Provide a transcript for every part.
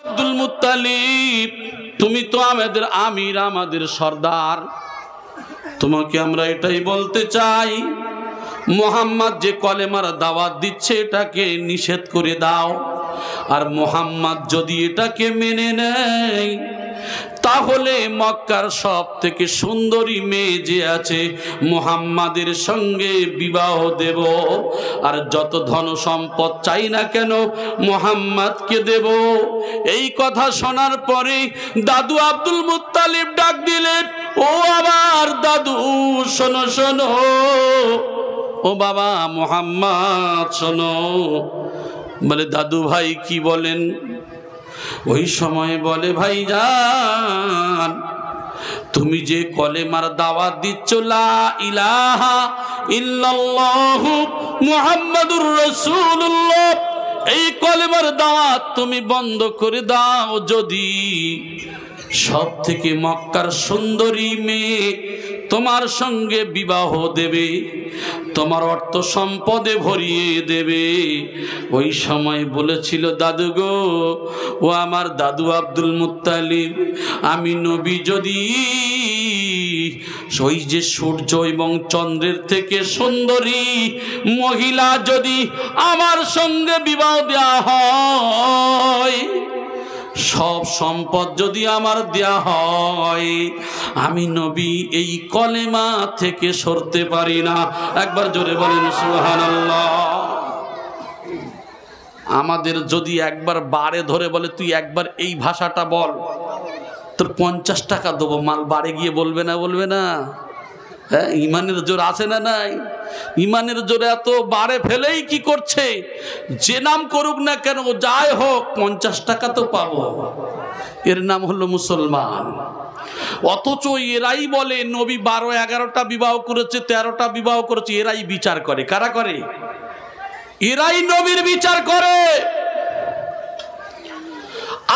Abdul Muttalib, তুমি তো আমাদের আমির, আমাদের সর্দার, তোমাকে আমরা এটাই বলতে চাই, মুহাম্মদ যে কলেমার দাওয়াত দিচ্ছে এটাকে নিষেধ করে দাও। আর মুহাম্মদ যদি এটাকে মেনে নেয় তাহলে মক্কার সব থেকে সুন্দরী মেয়ে যে আছে মুহাম্মাদের সঙ্গে বিবাহ দেব, আর যত ধন সম্পদ চাই না কেন মুহাম্মাদকে দেব। এই কথা শোনার পরে দাদু আব্দুল মুত্তালিব ডাক দিলেন, ও আমার দাদু শোনো শোনো, ও বাবা মুহাম্মদ শোনো। বলে দাদু ভাই কি বলেন? ওই সময় বলে, ভাইজান তুমি যে কলেমার দাওয়াত দিচ্ছ লা ইলাহা ইল্লাল্লাহু মুহাম্মাদুর রাসূলুল্লাহ, এই কলেমার দাওয়াত তুমি বন্ধ করে দাও। যদি সব থেকে মক্কার সুন্দরী মেয়ে তোমার সঙ্গে বিবাহ দেবে, তোমার অর্থ সম্পদে ভরিয়ে দেবে। ওই সময় বলেছিল, দাদু গো, ও আমার দাদু আব্দুল মুত্তালিব, আমি নবী যদি ওই যে সূর্য এবং চন্দ্রের থেকে সুন্দরী মহিলা যদি আমার সঙ্গে বিবাহ দেয়া হয়, সব সম্পদ যদি আমার দেয়া হয়, আমি নবী এই কলেমা থেকে সরতে পারি না। একবার জোরে বলেন সুবহানাল্লাহ। আমাদের যদি একবার বারে ধরে বলে তুই একবার এই ভাষাটা বল, তোর 50 টাকা দেবো, মাল বারে গিয়ে বলবে না? বলবে না? হ্যাঁ, ইমানের জোর আছে না নাই? ইমানের জোরে এত বারে ফেলেই কি করছে, যে নাম করুক না কেন, যাই হোক 50 টাকা তো পাবো। এর নাম হলো মুসলমান। অথচ এরাই বলে নবী 12-11টা বিবাহ করেছে, 13টা বিবাহ করেছে। এরাই বিচার করে। কারা করে? এরাই নবীর বিচার করে।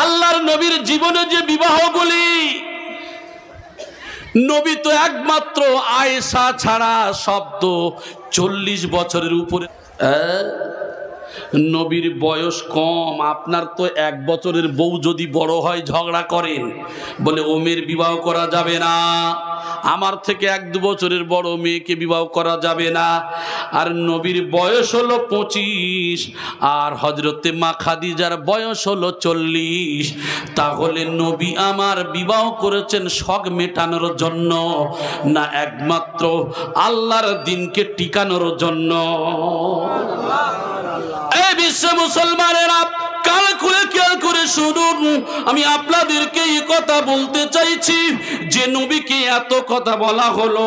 আল্লাহর নবীর জীবনে যে বিবাহগুলি, নবী তো একমাত্র আয়েশা ছাড়া শব্দ 40 বছরের উপরে। নবীর বয়স কম। আপনার তো 1 বছরের বউ যদি বড় হয় ঝগড়া করেন, বলে ও মেয়ের বিবাহ করা যাবে না, আমার থেকে 1-2 বছরের বড় মেয়েকে বিবাহ করা যাবে না। আর নবীর বয়স হলো 25, আর হযরতে মা খাদিজার বয়স হলো 40। তাহলে নবী আমার বিবাহ করেছেন শখ মেটানোর জন্য না একমাত্র আল্লাহর দ্বীনকে টিকানোর জন্য? এই বিশ্ব মুসলমানেরা কাল খুলে খেয়াল করে শুনুন, আমি আপনাদেরকে এই কথা বলতে চাইছি যে নবীকে এত কথা বলা হলো,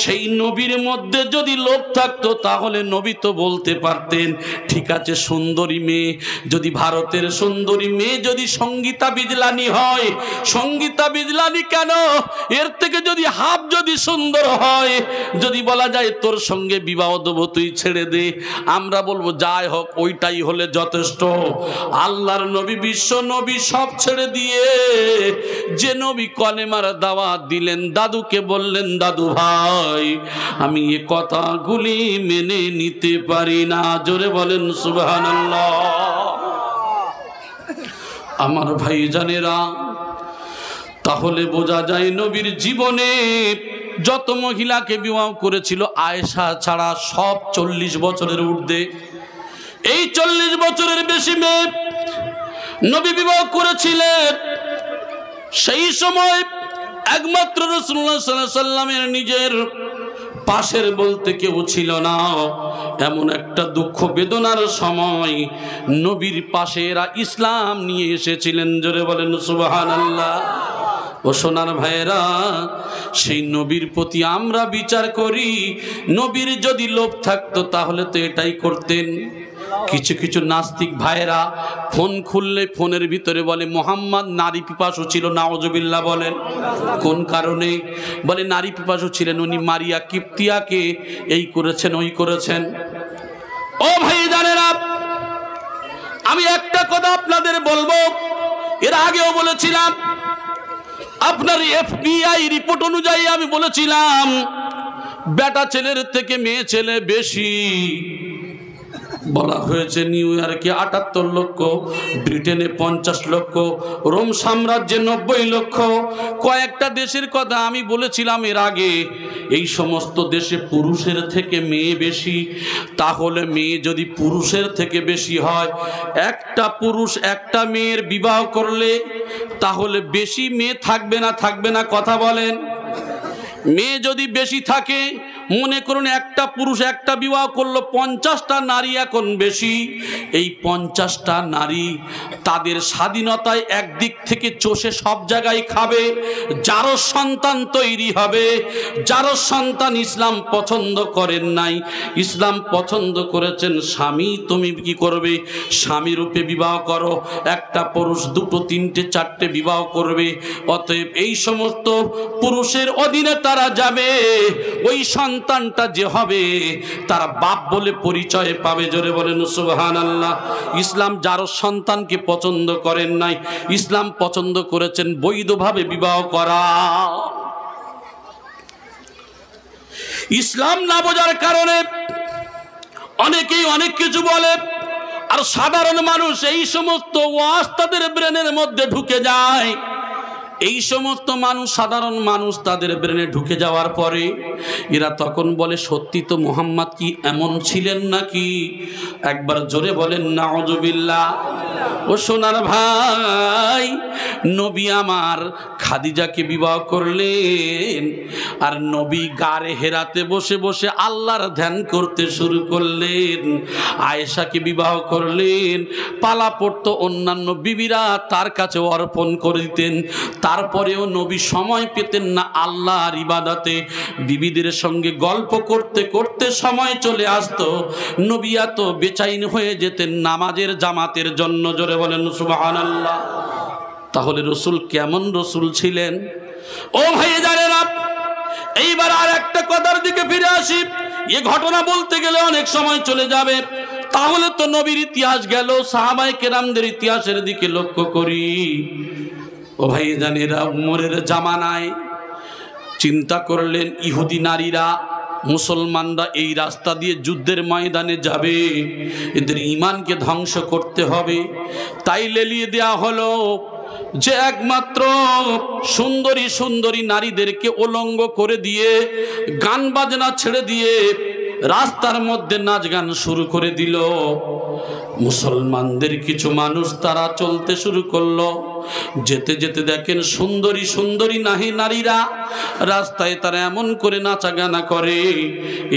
সেই নবীর মধ্যে যদি লোভ থাকতো তাহলে নবী তো বলতে পারতেন, ঠিক আছে সুন্দরী মেয়ে, যদি ভারতের সুন্দরী মেয়ে যদি সঙ্গীতা বিজলানি হয়, সঙ্গীতা বিজলানি কেন, এর থেকে যদি হাফ যদি সুন্দর হয়, যদি বলা যায় তোর সঙ্গে বিবাহ দেবো, তুই ছেড়ে দে, আমরা বলবো যাই হোক ওইটাই হলে যথেষ্ট। আল্লাহর নবী, বিশ্ব নবী সব ছেড়ে দিয়ে যে নবী কলেমার দাওয়াত দিলেন, দাদুকে বললেন, দাদু ভাই আমি এ কথাগুলি মেনে নিতে পারি না। জোরে বলেন সুবহানাল্লাহ। আমার ভাইজানেরা, তাহলে বোঝা যায় নবীর জীবনে যত মহিলাকে বিবাহ করেছিল আয়েশা ছাড়া সব 40 বছরের ঊর্ধ্বে। এই 40 বছরের বেশি মেয়ে নবী বিবাহ করেছিলেন। সেই সময় একমাত্র রাসূলুল্লাহ সাল্লাল্লাহু আলাইহি সাল্লামের নিজের পাশের বলতে কেউ ছিল না। এমন একটা দুঃখ বেদনার সময় নবীর পাশে এরা ইসলাম নিয়ে এসেছিলেন। জোরে বলেন সুবহানাল্লাহ। ও সোনার ভাইয়েরা, সেই নবীর প্রতি আমরা বিচার করি, নবীর যদি লোভ থাকতো তাহলে তো এটাই করতেন। কিছু কিছু নাস্তিক ভাইয়েরা ফোন খুললে ফোনের ভিতরে বলে মুহাম্মদ নারী পিপাসু ছিল। নাউজুবিল্লাহ বলেন। কোন কারণে? বলে নারী পিপাসু ছিলেন, উনি মারিয়া কিপ্তিয়াকে এই করেছেন ওই করেছেন। ও ভাই জানেরা, আমি একটা কথা আপনাদের বলবো, এর আগেও বলেছিলাম, আপনার FBI রিপোর্ট অনুযায়ী আমি বলেছিলাম বেটা ছেলের থেকে মেয়ে ছেলে বেশি। বলা হয়েছে নিউ ইয়র্কে ৭৮ লক্ষ, ব্রিটেনে 50 লক্ষ, রোম সাম্রাজ্যে 90 লক্ষ। কয়েকটা দেশের কথা আমি বলেছিলাম এর আগে। এই সমস্ত দেশে পুরুষের থেকে মেয়ে বেশি। তাহলে মেয়ে যদি পুরুষের থেকে বেশি হয়, একটা পুরুষ একটা মেয়ের বিবাহ করলে তাহলে বেশি মেয়ে থাকবে না থাকবে না? কথা বলেন। মেয়ে যদি বেশি থাকে, মনে করুন একটা পুরুষ একটা বিবাহ করলো, 50টা নারী এখন বেশি। এই 50টা নারী তাদের স্বাধীনতায় একদিক থেকে চষে সব জায়গায় খাবে। যারও সন্তান তৈরি হবে, যারও সন্তান ইসলাম পছন্দ করেন নাই, ইসলাম পছন্দ করেছেন স্বামী তুমি কি করবে? স্বামী রূপে বিবাহ করো। একটা পুরুষ 2, 3, 4 বিবাহ করবে। অতএব এই সমস্ত পুরুষের অধীনে তারা যাবে। ওই সন্তানটা যে হবে তারা বাপ বলে পরিচয় পাবে। জোরে বলেন সুবহানাল্লাহ। ইসলাম যার সন্তানকে পছন্দ করেন নাই, ইসলাম পছন্দ করেছেন বৈধভাবে বিবাহ করা। ইসলাম না বোঝার কারণে অনেকেই অনেক কিছু বলে, আর সাধারণ মানুষ এই সমস্ত ওয়াজ তাদের ব্রেনের মধ্যে ঢুকে যায়। এই সমস্ত মানুষ, সাধারণ মানুষ তাদের ব্রেনে ঢুকে যাওয়ার পরে এরা তখন বলে সত্যি তো মুহাম্মদ কি এমন ছিলেন নাকি? একবার জোরে বলেন নাউজুবিল্লাহ। ও সোনার ভাই, নবী আমার খাদিজাকে বিবাহ করলেন, আর নবী গারে হেরাতে বসে বসে আল্লাহর ধ্যান করতে শুরু করলেন। আয়েশাকে বিবাহ করলেন, পালা পড়তো অন্যান্য বিবিরা তার কাছে অর্পণ করে দিতেন। তারপরেও নবী সময় পেতেন না আল্লাহর ইবাদতে। বিবিদের সঙ্গে গল্প করতে করতে সময় চলে আসতো। নবী এত বেচাইন হয়ে যেতেন নামাজের জামাতের জন্য। জোরে বলেন সুবহানাল্লাহ। তাহলে রসুল কেমন রসুল ছিলেন? ও ভাই জানেন, এইবার আর একটা কথার দিকে ফিরে আসি। এ ঘটনা বলতে গেলে অনেক সময় চলে যাবে। তাহলে তো নবীর ইতিহাস গেল, সাহাবায়ে কেরামদের ইতিহাসের দিকে লক্ষ্য করি। ও ভাই জানেরা, উমরের জামানায় চিন্তা করলেন ইহুদি নারীরা, মুসলমানরা এই রাস্তা দিয়ে যুদ্ধের ময়দানে যাবে, এদের ঈমানকে ধ্বংস করতে হবে। তাই লেলিয়ে দেয়া হলো যে একমাত্র সুন্দরী সুন্দরী নারীদেরকে উলঙ্গ করে দিয়ে, গান বাজনা ছেড়ে দিয়ে রাস্তার মধ্যে নাচ গান শুরু করে দিল। মুসলমানদের কিছু মানুষ তারা চলতে শুরু করলো। যেতে যেতে দেখেন সুন্দরী সুন্দরী নারীরা রাস্তায় তারা এমন করে নাচা গানা করে।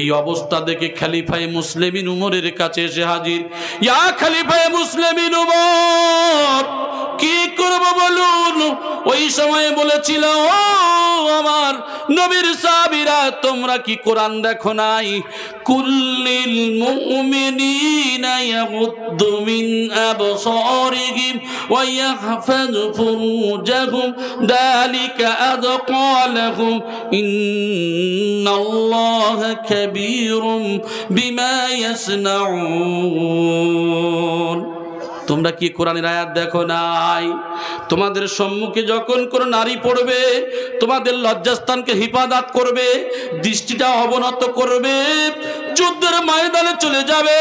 এই অবস্থা দেখে খলিফায়ে মুসলিমিন উমরের কাছে এসে হাজির। ইয়া খলিফায়ে মুসলিমিন উমর, কি করব বলুন? ওই সময়ে বলেছিল, ও আমার নবীর সাহাবীরা, তোমরা কি কোরআন দেখো নাই? কুল্লিল মুমিনিনা ইয়াগুদ্দু মিন আবসারিহিম ওয়া ইয়াহফাযু ফুরুজাহুম যালিকা আযকা লাহুম ইন্নাল্লাহা কাবীরুম বিমা ইয়াসনাউন। তোমরা কি কোরআনের আয়াত দেখো নাই? তোমাদের সম্মুখে যখন কোনো নারী পড়বে, তোমাদের লজ্জাস্থানকে হিফাজত করবে, দৃষ্টিটা অবনত করবে, যুদ্ধের ময়দানে চলে যাবে,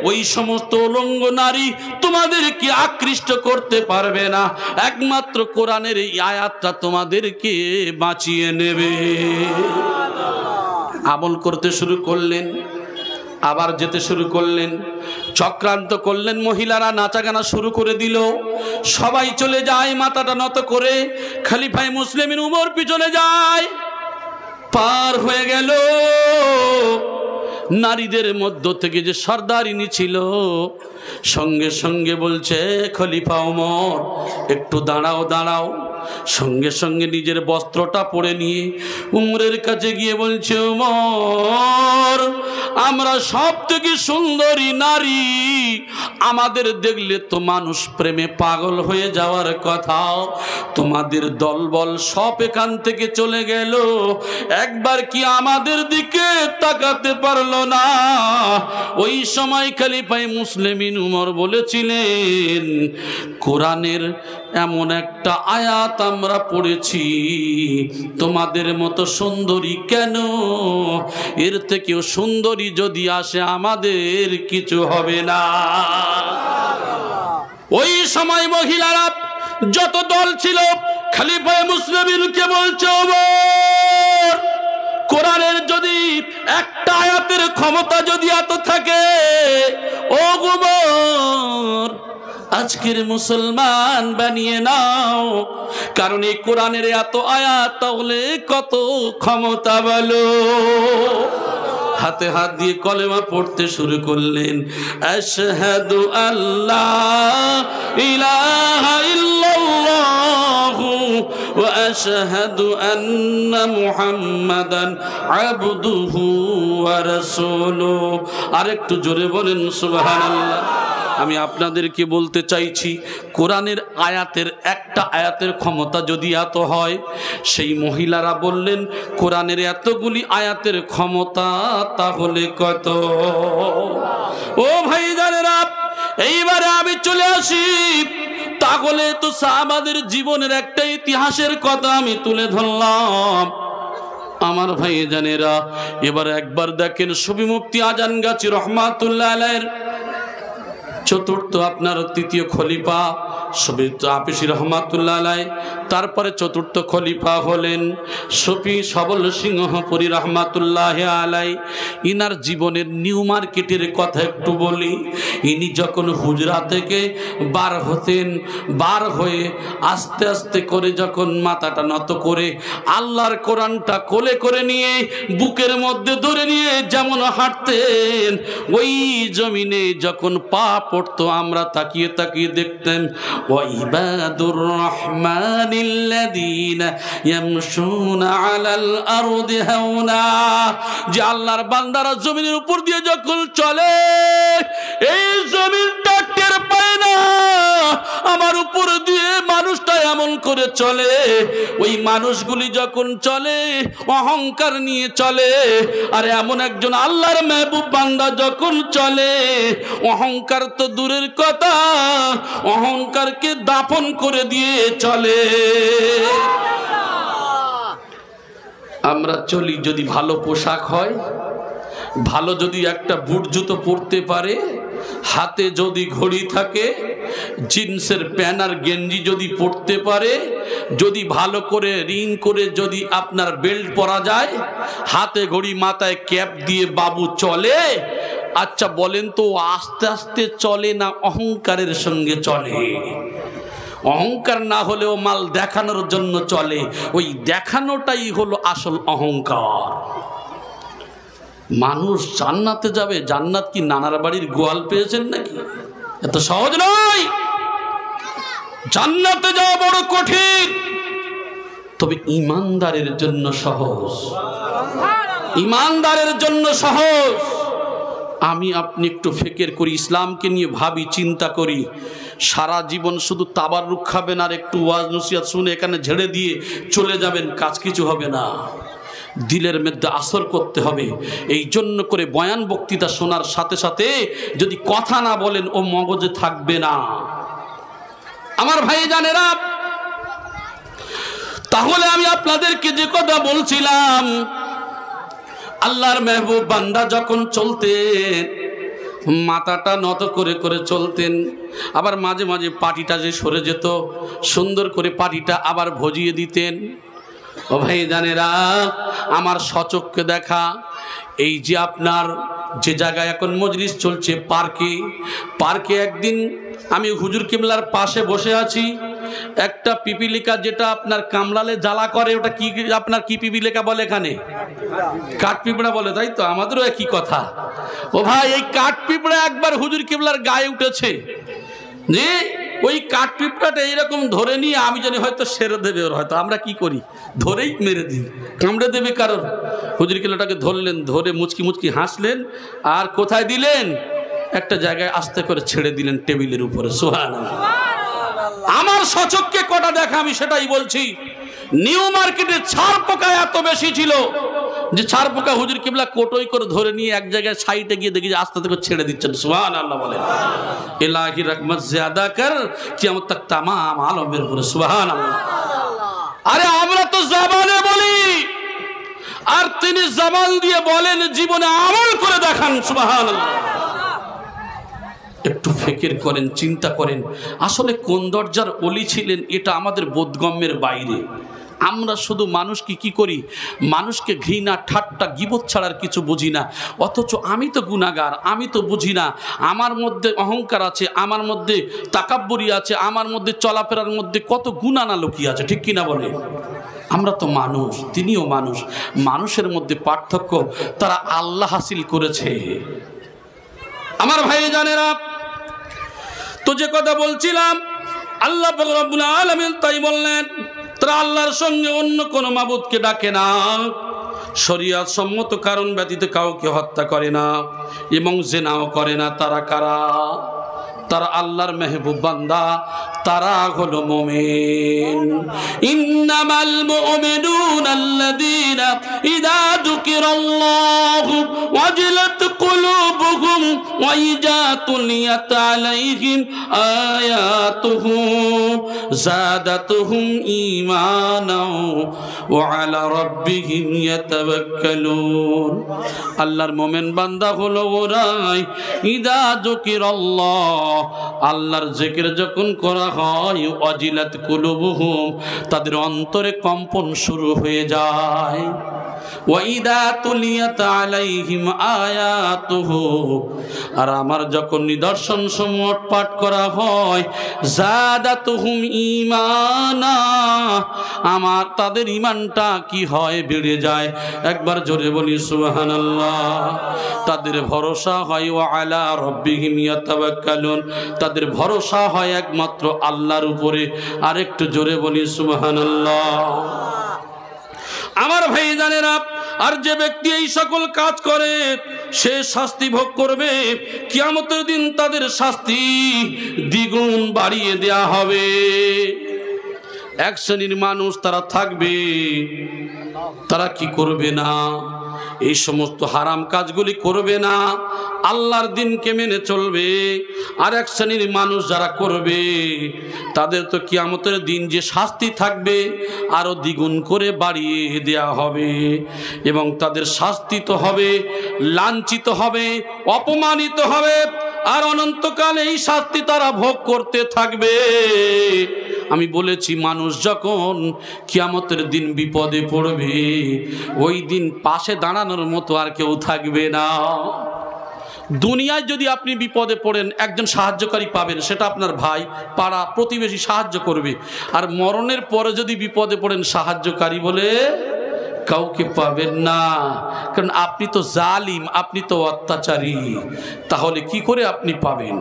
ওই সমস্ত উলঙ্গ নারী তোমাদেরকে আকৃষ্ট করতে পারবে না। একমাত্র কোরআনের এই আয়াতটা তোমাদেরকে বাঁচিয়ে নেবে। আমল করতে শুরু করলেন, আবার যেতে শুরু করলেন, চক্রান্ত করলেন। মহিলারা নাচাগানা শুরু করে দিল। সবাই চলে যায় মাথাটা নত করে। খলিফায়ে মুসলিমিন উমর পিছনে যায়। পার হয়ে গেল। নারীদের মধ্য থেকে যে সর্দারিনী ছিল, সঙ্গে সঙ্গে বলছে, খলিফা ওমর একটু দাঁড়াও দাঁড়াও। সঙ্গে সঙ্গে নিজের বস্ত্রটা পরে নিয়ে উমরের কাছে গিয়ে বলছে, ওমর আমরা সব থেকে সুন্দরী নারী আমাদের দেখলে তো মানুষ প্রেমে পাগল হয়ে যাওয়ার কথা, তোমাদের দলবল সব এখান থেকে চলে গেল, একবার কি আমাদের দিকে তাকাতে পারলো না? ওই সময় খলিফা মুসলিমিন উমর বলেছিলেন, কোরআনের এমন একটা আয়াত আমরা পড়েছি, তোমাদের মতো সুন্দরী কেন, এর থেকেও সুন্দরী যদি আসে আমাদের কিছু হবে না। ওই সময় মহিলারা যত দল ছিল খলিফা মুসলিমিনকে বলছে, ওমর, কোরআনের যদি একটা আয়াতের ক্ষমতা যদি এত থাকে, ও ওমর আজকের মুসলমান বানিয়ে নাও, কারণ এই কোরআনের এত আয়াত তাহলে কত ক্ষমতা বলো। হাতে হাত দিয়ে কলেমা পড়তে শুরু করলেন, আশহাদু আল্লা ইলাহা ইল্লাল্লাহু ওয়া আশহাদু আন্না মুহাম্মাদান আবদুহু ওয়া রাসূলুহু। আরেকটু জোরে বলেন সুবহানাল্লাহ। আমি আপনাদেরকে বলতে চাইছি, কোরআনের আয়াতের একটা আয়াতের ক্ষমতা যদি এত হয়, সেই মহিলারা বললেন কোরআনের এতগুলি আয়াতের ক্ষমতা তাহলে কত? ও ভাইজানেরা, এইবারে আমি চলে আসি, তাহলে তো সাহাবাদের জীবনের একটা ইতিহাসের কথা আমি তুলে ধরলাম। আমার ভাইজানেরা, এবার একবার দেখেন সুফি মুফতি আজানগাছি রহমাতুল্লাহ আলাইহির চতুর্থ আপনার তৃতীয় খলিফা সুফি আপিসি রহমাতুল্লাহ আলাইহি, তারপরে চতুর্থ খলিফা হলেন সুফি সবল সিংহপুরী রহমাতুল্লাহ আলাইহি। ইনার জীবনের নিউ মার্কেটের কথা একটু বলি। ইনি যখন হুজরা থেকে বার হতেন, বার হয়ে আস্তে আস্তে করে যখন মাথাটা নত করে আল্লাহর কোরআনটা কোলে করে নিয়ে বুকের মধ্যে ধরে নিয়ে যেমন হাঁটতেন, ওই জমিনে যখন পা পড়তো আমরা তাকিয়ে তাকিয়ে দেখতেন, ওয়াইবাদুর রহমানিল্লাযীনা ইয়ামশুনা আলাল আরদি হাওনা, যে আল্লাহর বান্দারা জমিনের উপর দিয়ে যখন চলে, এই জমিনটা টের পায় না আমার উপর দিয়ে মানুষটা এমন করে চলে। ওই মানুষগুলি যখন চলে অহংকার নিয়ে চলে, আর এমন একজন আল্লাহর মেহবুব বান্দা যখন চলে, অহংকার তো দূরের কথা, অহংকারকে দাফন করে দিয়ে চলে। আমরা চলি যদি ভালো পোশাক হয়, ভালো যদি একটা বুট জুতো পরতে পারে, হাতে যদি ঘড়ি থাকে, জিন্সের প্যান্ট আর গেঞ্জি যদি পরতে পারে, যদি ভালো করে রিং করে যদি আপনার বেল্ট পরা যায়, হাতে ঘড়ি মাথায় ক্যাপ দিয়ে বাবু চলে, আচ্ছা বলেন তো আস্তে আস্তে চলে না অহংকারের সঙ্গে চলে? অহংকার না হলেও মাল দেখানোর জন্য চলে, ওই দেখানোটাই হলো আসল অহংকার। মানুষ জান্নাতে যাবে, জান্নাত কি নানার বাড়ির গোয়াল পেয়েছেন নাকি? এত সহজ নয়। জান্নাতে যাওয়া বড় কঠিন, তবে ইমানদারের জন্য সহজ, ইমানদারের জন্য সহজ। আমি আপনি একটু ফিকির করি, ইসলামকে নিয়ে ভাবি, চিন্তা করি, সারা জীবন শুধু তাবাররুক খাবেন আর একটু ওয়াজ নসিহত শুনে এখানে ঝেড়ে দিয়ে চলে যাবেন, কাজ কিছু হবে না। দিলের মধ্যে আসর করতে হবে। এই জন্য করে বয়ান বক্তৃতা শোনার সাথে সাথে যদি কথা না বলেন, ও মগজে থাকবে না। আমার ভাইজানেরা, তাহলে আমি আপনাদেরকে যে কথা বলছিলাম, আল্লাহর মেহবুব বান্দা যখন চলতেন মাথাটা নত করে করে চলতেন, আবার মাঝে মাঝে পাটিটা যে সরে যেত, সুন্দর করে পাটিটা আবার ভজিয়ে দিতেন। ও ভাইজানেরা, আমার সচক্ষে দেখা এই যে আপনার যে জায়গায় এখন মজলিস চলছে, পার্কে একদিন আমি হুজুর কিবলার পাশে বসে আছি, একটা পিপিলিকা যেটা আপনার কামড়ালে জ্বালা করে, ওটা কি আপনার কি পিপিলিকা বলে এখানে? কাঠ পিঁপড়া বলে, তাই তো? আমাদেরও একই কথা। ও ভাই, এই কাঠ পিঁপড়া একবার হুজুর কিবলার গায়ে উঠেছে, যে ওই কাঠ পিঁপড়াটা এইরকম ধরে নিয়ে আমি জানি হয়তো সেরে দেবে ওর, হয়তো আমরা কি করি ধরেই মেরে দিই, কামড়ে দেবে কারণ। হুজুর কিবলাটাকে ধরলেন, ধরে মুচকি মুচকি হাসলেন, আর কোথায় দিলেন? একটা জায়গায় আস্তে করে ছেড়ে দিলেন টেবিলের উপরে, সুবহানাল্লাহ। আমার সচক্ষে কটা দেখা, আমি সেটাই বলছি। নিউ মার্কেটে ছাড় পোকা এত বেশি ছিল যে ছাড় পোকা হুজুর কিবলা কোটোই করে ধরে নিয়ে এক জায়গায় সাইডে গিয়ে দেখি যে আস্তে করে ছেড়ে দিচ্ছেন, সুবহানাল্লাহ বলেন। ইলাহি রহমত জিয়াদা কর কিয়ামত তক তাম আলমের উপরে, সুবহানাল্লাহ। আরে আমরা তো জবানে বলি, আর তিনি জবান দিয়ে বলেন, জীবনে আমল করে দেখান, সুবহানাল্লাহ। একটু ফিকির করেন, চিন্তা করেন, আসলে কোন দরজার ওলি ছিলেন, এটা আমাদের বোধগম্যের বাইরে। আমরা শুধু মানুষকে কি করি, মানুষকে ঘৃণা, ঠাট্টা, গীবত ছাড়ার কিছু বুঝি না। অথচ আমি তো গুনাহগার, আমি তো বুঝি না, আমার মধ্যে অহংকার আছে, আমার মধ্যে তাকাব্বুরি আছে, আমার মধ্যে চলাফেরার মধ্যে কত গুনাহ না লুকিয়ে আছে, ঠিক কিনা বলে? আমরা তো মানুষ, তিনিও মানুষ। মানুষের মধ্যে পার্থক্য, তারা আল্লাহ হাসিল করেছে। আমার ভাই জানেরা, তো যে কথা বলছিলাম, আল্লাহ পাক রব্বুল আলামিন তাই বললেন, তারা আল্লাহর সঙ্গে অন্য কোনো মাবুদকে ডাকে না, শরীয়ত সম্মত কারণ ব্যতীত কাউকে হত্যা করে না এবং জিনাও করে না। তারা কারা? তারা আল্লাহর মেহবুব বান্দা, তারা হলো মুমিন। ইন্নামাল মুমিনুনা আল্লাযীনা ইযা যুকিরাল্লাহু ওয়াজিলাত কুলুবুহুম ওয়া ইযা তুলিয়াত আলাইহিম আয়াতুহু যাদাতুহুম ঈমানাও ওয়া আলা রাব্বিহিম ইয়াতাওয়াক্কালুন। আল্লাহর মুমিন বান্দা হলো ওরাই ইযা যুকিরাল্লাহ, আল্লাহর জিকির যখন করা হয়, ওয়াজিলাত কুলুবুহুম, তাদের অন্তরে কম্পন শুরু হয়ে যায়। ওয়া ইযা তুলিয়াত আলাইহিম আয়াতুহু, আর আমার যখন নিদর্শন সমূহ পাঠ করা হয়, যাদাতুহুম ঈমানা, আমার তাদের ঈমানটা কি হয়, বেড়ে যায়। একবার জোরে বলি সুবহানাল্লাহ। তাদের ভরসা হয় ওয়া আলা রাব্বিহিম ইয়াতাওয়াক্কালুন, তাদের ভরসা হয় একমাত্র আল্লাহর উপরে। আর একটু জোরে বলি সুবহানাল্লাহ। আমার ভাই জানেরা, আর যে ব্যক্তি এই সকল কাজ করে সে শাস্তি ভোগ করবে। কিয়ামতের দিন তাদের শাস্তি দ্বিগুণ বাড়িয়ে দেয়া হবে। এক শ্রেণীর মানুষ তারা থাকবে, তারা কি করবে না, এই সমস্ত হারাম কাজগুলি করবে না, আল্লাহর দিনকে মেনে চলবে। আর এক শ্রেণীর মানুষ যারা করবে, তাদের তো কিয়ামতের দিন যে শাস্তি থাকবে আরো দ্বিগুণ করে বাড়িয়ে দেয়া হবে, এবং তাদের শাস্তি তো হবে, লাঞ্ছিত হবে, অপমানিত হবে, আর অনন্তকাল এই শাস্তি তারা ভোগ করতে থাকবে। আমি বলেছি, মানুষ যখন কিয়ামতের দিন বিপদে পড়বে, ওই দিন পাশে দাঁড়ানোর মতো আর কেউ থাকবে না। দুনিয়ায় যদি আপনি বিপদে পড়েন, একজন সাহায্যকারী পাবেন, সেটা আপনার ভাই, পাড়া, প্রতিবেশী সাহায্য করবে। আর মরণের পরে যদি বিপদে পড়েন, সাহায্যকারী বলে কাউকে পাবেন না, কারণ আপনি তো জালিম, আপনি তো অত্যাচারী। তাহলে কি করে আপনি পাবেন?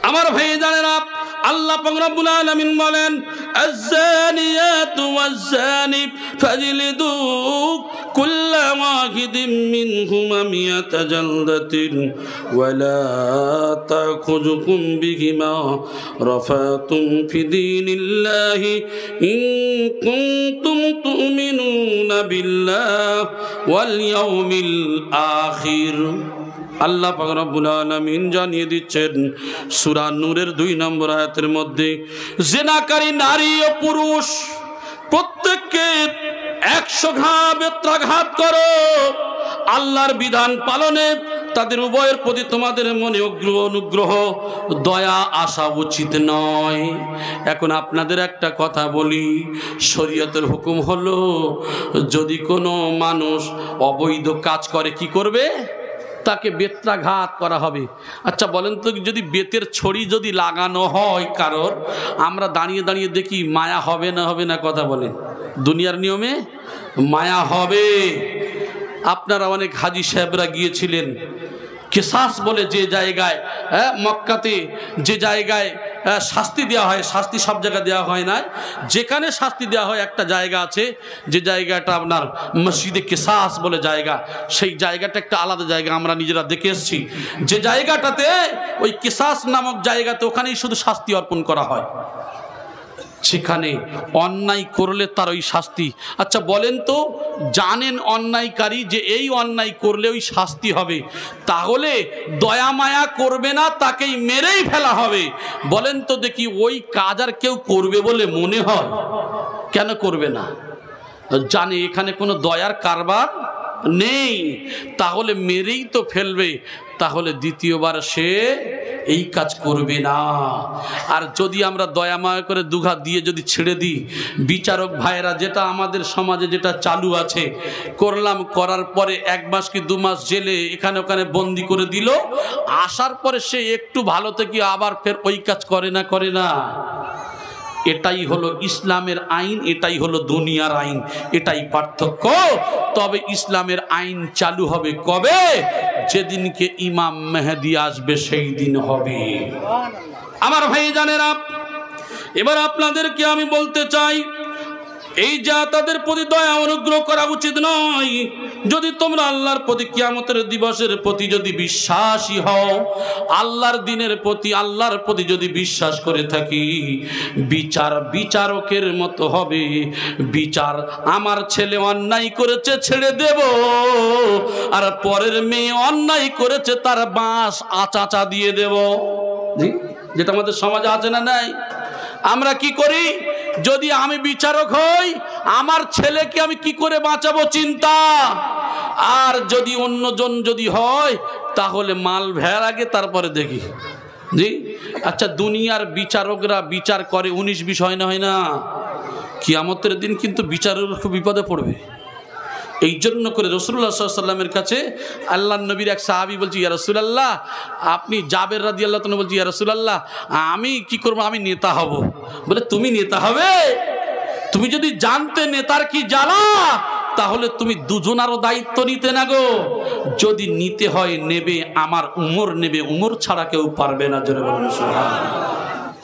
আমার ভাই জানেরা, আল্লাহ পাক রব্বুল আলামিন বলেন, আয-যানিয়াতু ওয়াজ-যানি ফাজলিদু কুল্লা ওয়াহিদিন মিনহুমা মিয়াতা জালদাতিন ওয়া লা তাখুযুকুম বিহিমা রাফাতুম ফি দীনিল্লাহি ইন কুনতুম তু'মিনুনা বিল্লাহি ওয়াল ইয়াউমিল আখির। আল্লাহ পাক রব্বুল আলামিন জানিয়ে দিচ্ছেন সূরা নূরের 2 নম্বর আয়াতের মধ্যে, জিনাকারী নারী ও পুরুষ প্রত্যেককে 100 ঘা বেত্রাঘাত করো। আল্লাহর বিধান পালনে তাদের উভয়ের প্রতি তোমাদের মনে অনুগ্রহ, দয়া আসা উচিত নয়। এখন আপনাদের একটা কথা বলি, শরীয়তের হুকুম হলো, যদি কোনো মানুষ অবৈধ কাজ করে, কি করবে? তাকে বেত্রাঘাত করা হবে। আচ্ছা বলেন তো, যদি বেতের ছড়ি যদি লাগানো হয় কারোর, আমরা দাঁড়িয়ে দাঁড়িয়ে দেখি, মায়া হবে না হবে না? কথা বলেন, দুনিয়ার নিয়মে মায়া হবে। আপনারা অনেক হাজি সাহেবরা গিয়েছিলেন কেসাস বলে যে জায়গায়, মক্কাতে যে জায়গায় শাস্তি দেওয়া হয়, শাস্তি সব জায়গায় দেওয়া হয় না, যেখানে শাস্তি দেওয়া হয় একটা জায়গা আছে, যে জায়গাটা আপনার মসজিদে কিসাস বলে জায়গা, সেই জায়গাটা একটা আলাদা জায়গা, আমরা নিজেরা দেখে এসেছি, যে জায়গাটাতে ওই কিসাস নামক জায়গাতে ওখানেই শুধু শাস্তি অর্পণ করা হয়, সেখানে অন্যায় করলে তার ওই শাস্তি। আচ্ছা বলেন তো, জানেন অন্যায়কারী যে এই অন্যায় করলে ওই শাস্তি হবে, তাহলে দয়া মায়া করবে না, তাকেই মেরেই ফেলা হবে? বলেন তো দেখি, ওই কাজ আর কেউ করবে বলে মনে হয়? কেন করবে না? জানে এখানে কোনো দয়ার কারবার নেই, তাহলে মেরেই তো ফেলবে, তাহলে দ্বিতীয়বার সে এই কাজ করবে না। আর যদি আমরা দয়া মায়া করে দুঘা দিয়ে যদি ছেড়ে দিই, বিচারক ভাইয়েরা, যেটা আমাদের সমাজে যেটা চালু আছে, করলাম, করার পরে 1 মাস কি 2 মাস জেলে এখানে ওখানে বন্দি করে দিল, আসার পরে সে একটু ভালো থেকে আবার ফের ওই কাজ করে না, করে না? এটাই হলো ইসলামের আইন, এটাই হলো দুনিয়ার আইন, এটাই পার্থক্য। তবে ইসলামের আইন চালু হবে কবে? যেদিনকে ইমাম মেহেদী আসবে সেই দিন হবে। আমার ভাই জানেরা, এবার আপনাদেরকে আমি বলতে চাই, এই যা তাদের প্রতি দয়া অনুগ্রহ করা উচিত নয়। যদি তোমরা আল্লাহর প্রতি, কিয়ামতের দিবসের প্রতি যদি বিশ্বাসী হও, আল্লাহর দিনের প্রতি, আল্লাহর প্রতি যদি বিশ্বাস করে থাকি, বিচার বিচারকের মতো হবে। বিচার, আমার ছেলে অন্যায় করেছে ছেড়ে দেব, আর পরের মেয়ে অন্যায় করেছে তার বাঁশ আচাচা দিয়ে দেব। যেটা আমাদের সমাজে আছে না নাই? আমরা কি করি? যদি আমি বিচারক হই, আমার ছেলেকে আমি কি করে বাঁচাবো চিন্তা। আর যদি অন্যজন যদি হয়, তাহলে মাল ভেড়ার আগে তারপরে দেখি। জি, আচ্ছা, দুনিয়ার বিচারকরা বিচার করে 19-20 হয় না, হয় না? কিয়ামতের দিন কিন্তু বিচারের খুব বিপদে পড়বে। এই জন্য করে রাসূলুল্লাহ সাল্লাল্লাহু আলাইহি ওয়াসাল্লামের কাছে আল্লাহর নবীর এক সাহাবী বলছে, ইয়া রাসূলুল্লাহ, আপনি, জাবের রাদিয়াল্লাহু তাআলা বলছে, ইয়া রাসূলুল্লাহ, আমি কি করব? আমি নেতা হব। বলে, তুমি নেতা হবে? তুমি যদি জানতে নেতার কি জ্বালা, তাহলে তুমি দুজনারও দায়িত্ব নিতে না গো। যদি নিতে হয় নেবে, আমার উমর নেবে, উমর ছাড়া কেউ পারবে না। জোরে বলুন সুবহানাল্লাহ।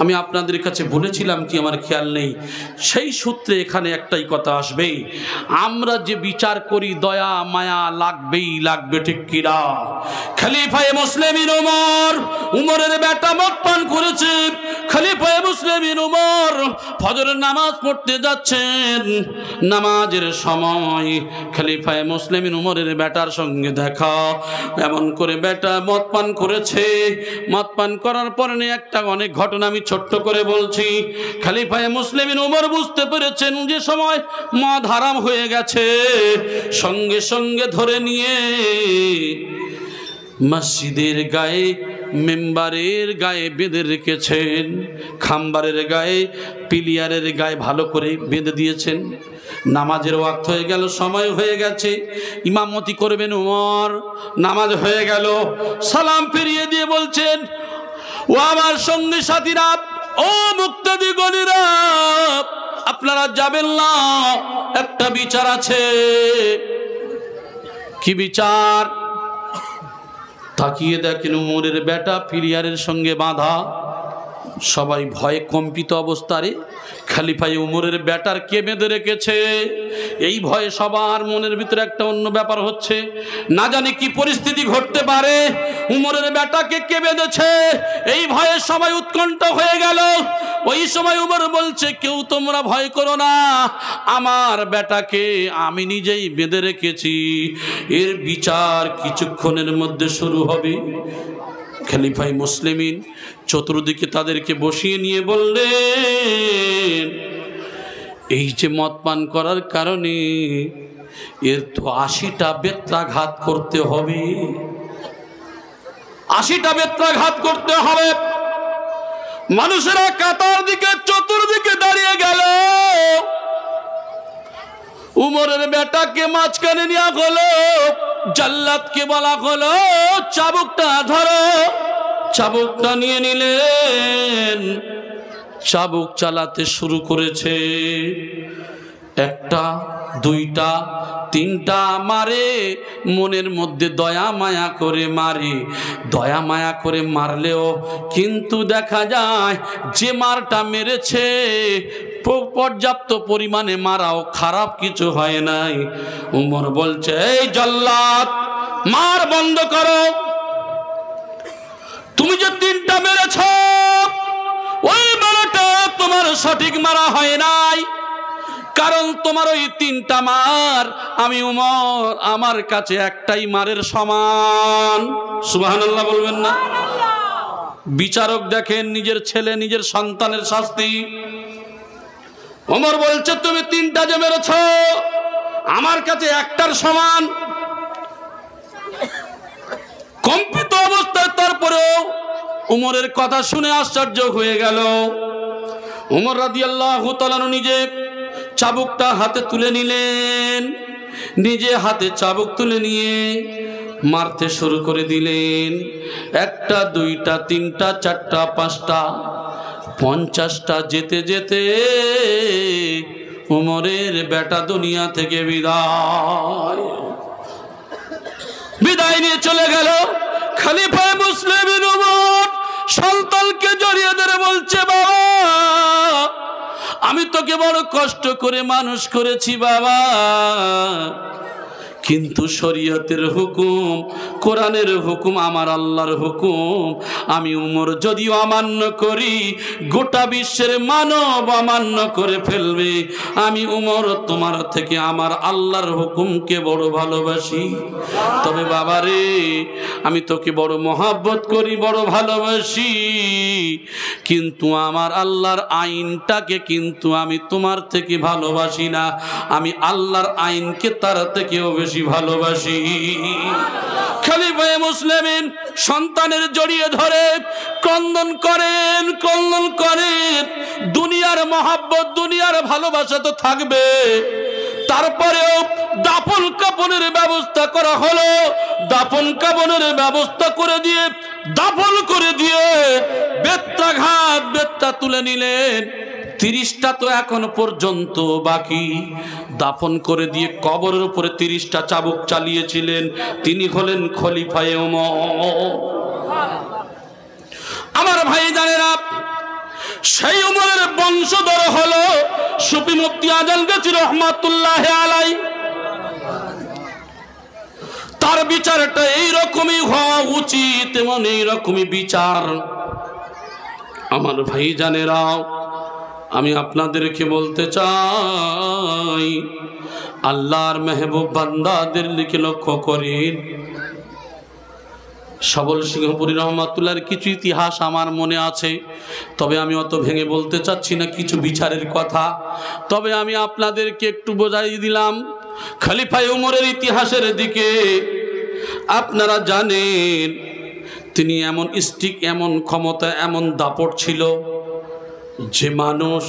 আমি আপনাদের কাছে বলেছিলাম কি, আমার খেয়াল নেই, সেই সূত্রে এখানে একটাই কথা আসবে, আমরা যে বিচার করি দয়া মায়া লাগবেই লাগবে, ঠিক কিনা? খলিফায়ে মুসলিমিন উমর, উমরের বেটা মদ পান করেছে। খলিফায়ে মুসলিমিন উমর ফজরের নামাজ পড়তে যাচ্ছেন, নামাজের সময় খলিফায়ে মুসলিমিন উমরের বেটার সঙ্গে দেখা। এমন করে বেটা মদ পান করেছে, মদ পান করার পরে একটা অনেক ঘটনা আমি ছোট্ট করে বলছি। খলিফায়ে মুসলিমিন উমর বুঝতে পেরেছেন যে সময় মদ হারাম হয়ে গেছে, সঙ্গে সঙ্গে ধরে নিয়ে মসজিদের গায়ে, মেম্বারের গায়ে বেঁধে রেখেছেন, খাম্বারের গায়ে, পিলিয়ারের গায়ে ভালো করে বেঁধে দিয়েছেন। নামাজের ওয়াক্ত হয়ে গেল, সময় হয়ে গেছে, ইমামতি করবেন উমর। নামাজ হয়ে গেল, সালাম ফিরিয়ে দিয়ে বলছেন, ও আমার সঙ্গী সাথীরা, ও মুক্তাদি গণীরা, আপনারা যাবেন না, একটা বিচার আছে। কি বিচার? তাকিয়ে দেখেন উমরের বেটা পিলিয়ারের সঙ্গে বাঁধা, সবাই ভয়ে কম্পিত অবস্থায়। খলিফায়ে উমরের বেটার কে বেঁধে রেখেছে, এই ভয়ে সবার মনের ভিতরে একটা অন্য ব্যাপার হচ্ছে, না জানি কি পরিস্থিতি ঘটতে পারে। উমরের বেটাকে কে বেঁধেছে, এই ভয়ে সবাই উৎকণ্ঠা হয়ে গেল। ওই সময় উমর বলছে, কেউ তোমরা ভয় করো না, আমার বেটাকে আমি নিজেই বেঁধে রেখেছি, এর বিচার কিছুক্ষণের মধ্যে শুরু হবে। খলিফায়ে মুসলিমিন চতুর্দিকে তাদেরকে বসিয়ে নিয়ে বললেন, এই যে মদ পান করার কারণে এর তো 80টা বেত্রাঘাত করতে হবে, 80টা বেত্রাঘাত করতে হবে। মানুষেরা কাতার দিকে চতুর্দিকে দাঁড়িয়ে গেল। উমরের বেটাকে মাঝখানে নেওয়া হলো, জাল্লাদকে বলা হলো, চাবুকটা ধরো। চাবুকটা নিয়ে নিলেন, চাবুক চালাতে শুরু করেছে। একটা দুইটা তিনটা মারে, মনের মধ্যে দয়া মায়া করে মারে। দয়া মায়া করে মারলেও কিন্তু দেখা যায় যে মারটা মেরেছে পর্যাপ্ত পরিমাণে মারাও খারাপ কিছু হয় নাই। উমর বলছে, এই জল্লাদ, মার বন্ধ করো। তুমি যে তিনটা মেরেছ ওই মারাটা তোমার সঠিক মারা হয় নাই, কারণ তোমার ওই তিনটা মার আমি উমর আমার কাছে একটাই মারের সমান। সুবহানাল্লাহ বলবেন না? বিচারক দেখেন নিজের ছেলে নিজের সন্তানের শাস্তি। উমর বলছে, তুমি তিনটা যে মেরেছ আমার কাছে একটার সমান। কম্পিত অবস্থায় তারপরেও উমরের কথা শুনে আশ্চর্য হয়ে গেল। উমর রাদিয়াল্লাহু তাআলা নিজে চাবুকটা হাতে তুলে নিলেন, নিজে হাতে চাবুক তুলে নিয়ে মারতে শুরু করে দিলেন। একটা দুইটা তিনটা চারটা পাঁচটা 50টা যেতে যেতে উমরের বেটা দুনিয়া থেকে বিদায় নিয়ে চলে গেল। খলিফা মুসলিম উমর সন্তানকে জড়িয়ে ধরে বলছে, বাবা আমি তোকে বড় কষ্ট করে মানুষ করেছি বাবা, কিন্তু শরীয়তের হুকুম, কোরআনের হুকুম, আমার আল্লাহর হুকুম আমি উমর যদিও অমান্য করি, গোটা বিশ্বের মানব অমান্য করে ফেলবে। আমি উমর তোমার থেকে আমার আল্লাহর হুকুমকে বড় ভালোবাসি। তবে বাবা রে, আমি তোকে বড় মহব্বত করি, বড় ভালোবাসি, কিন্তু আমার আল্লাহর আইনটাকে কিন্তু আমি তোমার থেকে ভালোবাসি না। আমি আল্লাহর আইনকে তার থেকেও বেশি ভালোবাসি। খলিফা মুসলিমিন সন্তানের জড়িয়ে ধরে ক্রন্দন করেন, ক্রন্দন করেন। দুনিয়ার মহব্বত, দুনিয়ার ভালোবাসা তো থাকবে, তারপরেও দাফন কাফনের ব্যবস্থা করা হলো। দাফন কাফনের ব্যবস্থা করে দিয়ে, দাফন করে দিয়ে বেত্রাঘাত বেত্রা তুলে নিলেন। 30টা তো এখন পর্যন্ত বাকি। দাফন করে দিয়ে কবরের উপরে 30টা চাবুক চালিয়েছিলেন, তিনি হলেন খলিফায়ে উমর। আমার ভাই জানেরা, সেই উমরের বংশধর হলো সুফি মুফতি আজম গাজী রহমাতুল্লাহ আলাইহি। তার বিচারটা এইরকমই হওয়া উচিত, এমন এইরকমই বিচার। আমার ভাই জানেরা, আমি আপনাদেরকে বলতে চাই, আল্লাহর মেহবুব বান্দাদের দিকে লক্ষ্য করেন। সবল সিংহপুরী রহমাতুল্লাহর কিছু ইতিহাস আমার মনে আছে, তবে আমি অত ভেঙে বলতে চাচ্ছি না কিছু বিচারের কথা। তবে আমি আপনাদেরকে একটু বোঝাই দিলাম খলিফা উমরের ইতিহাসের দিকে। আপনারা জানেন তিনি এমন স্টিক, এমন ক্ষমতা, এমন দাপট ছিল যে মানুষ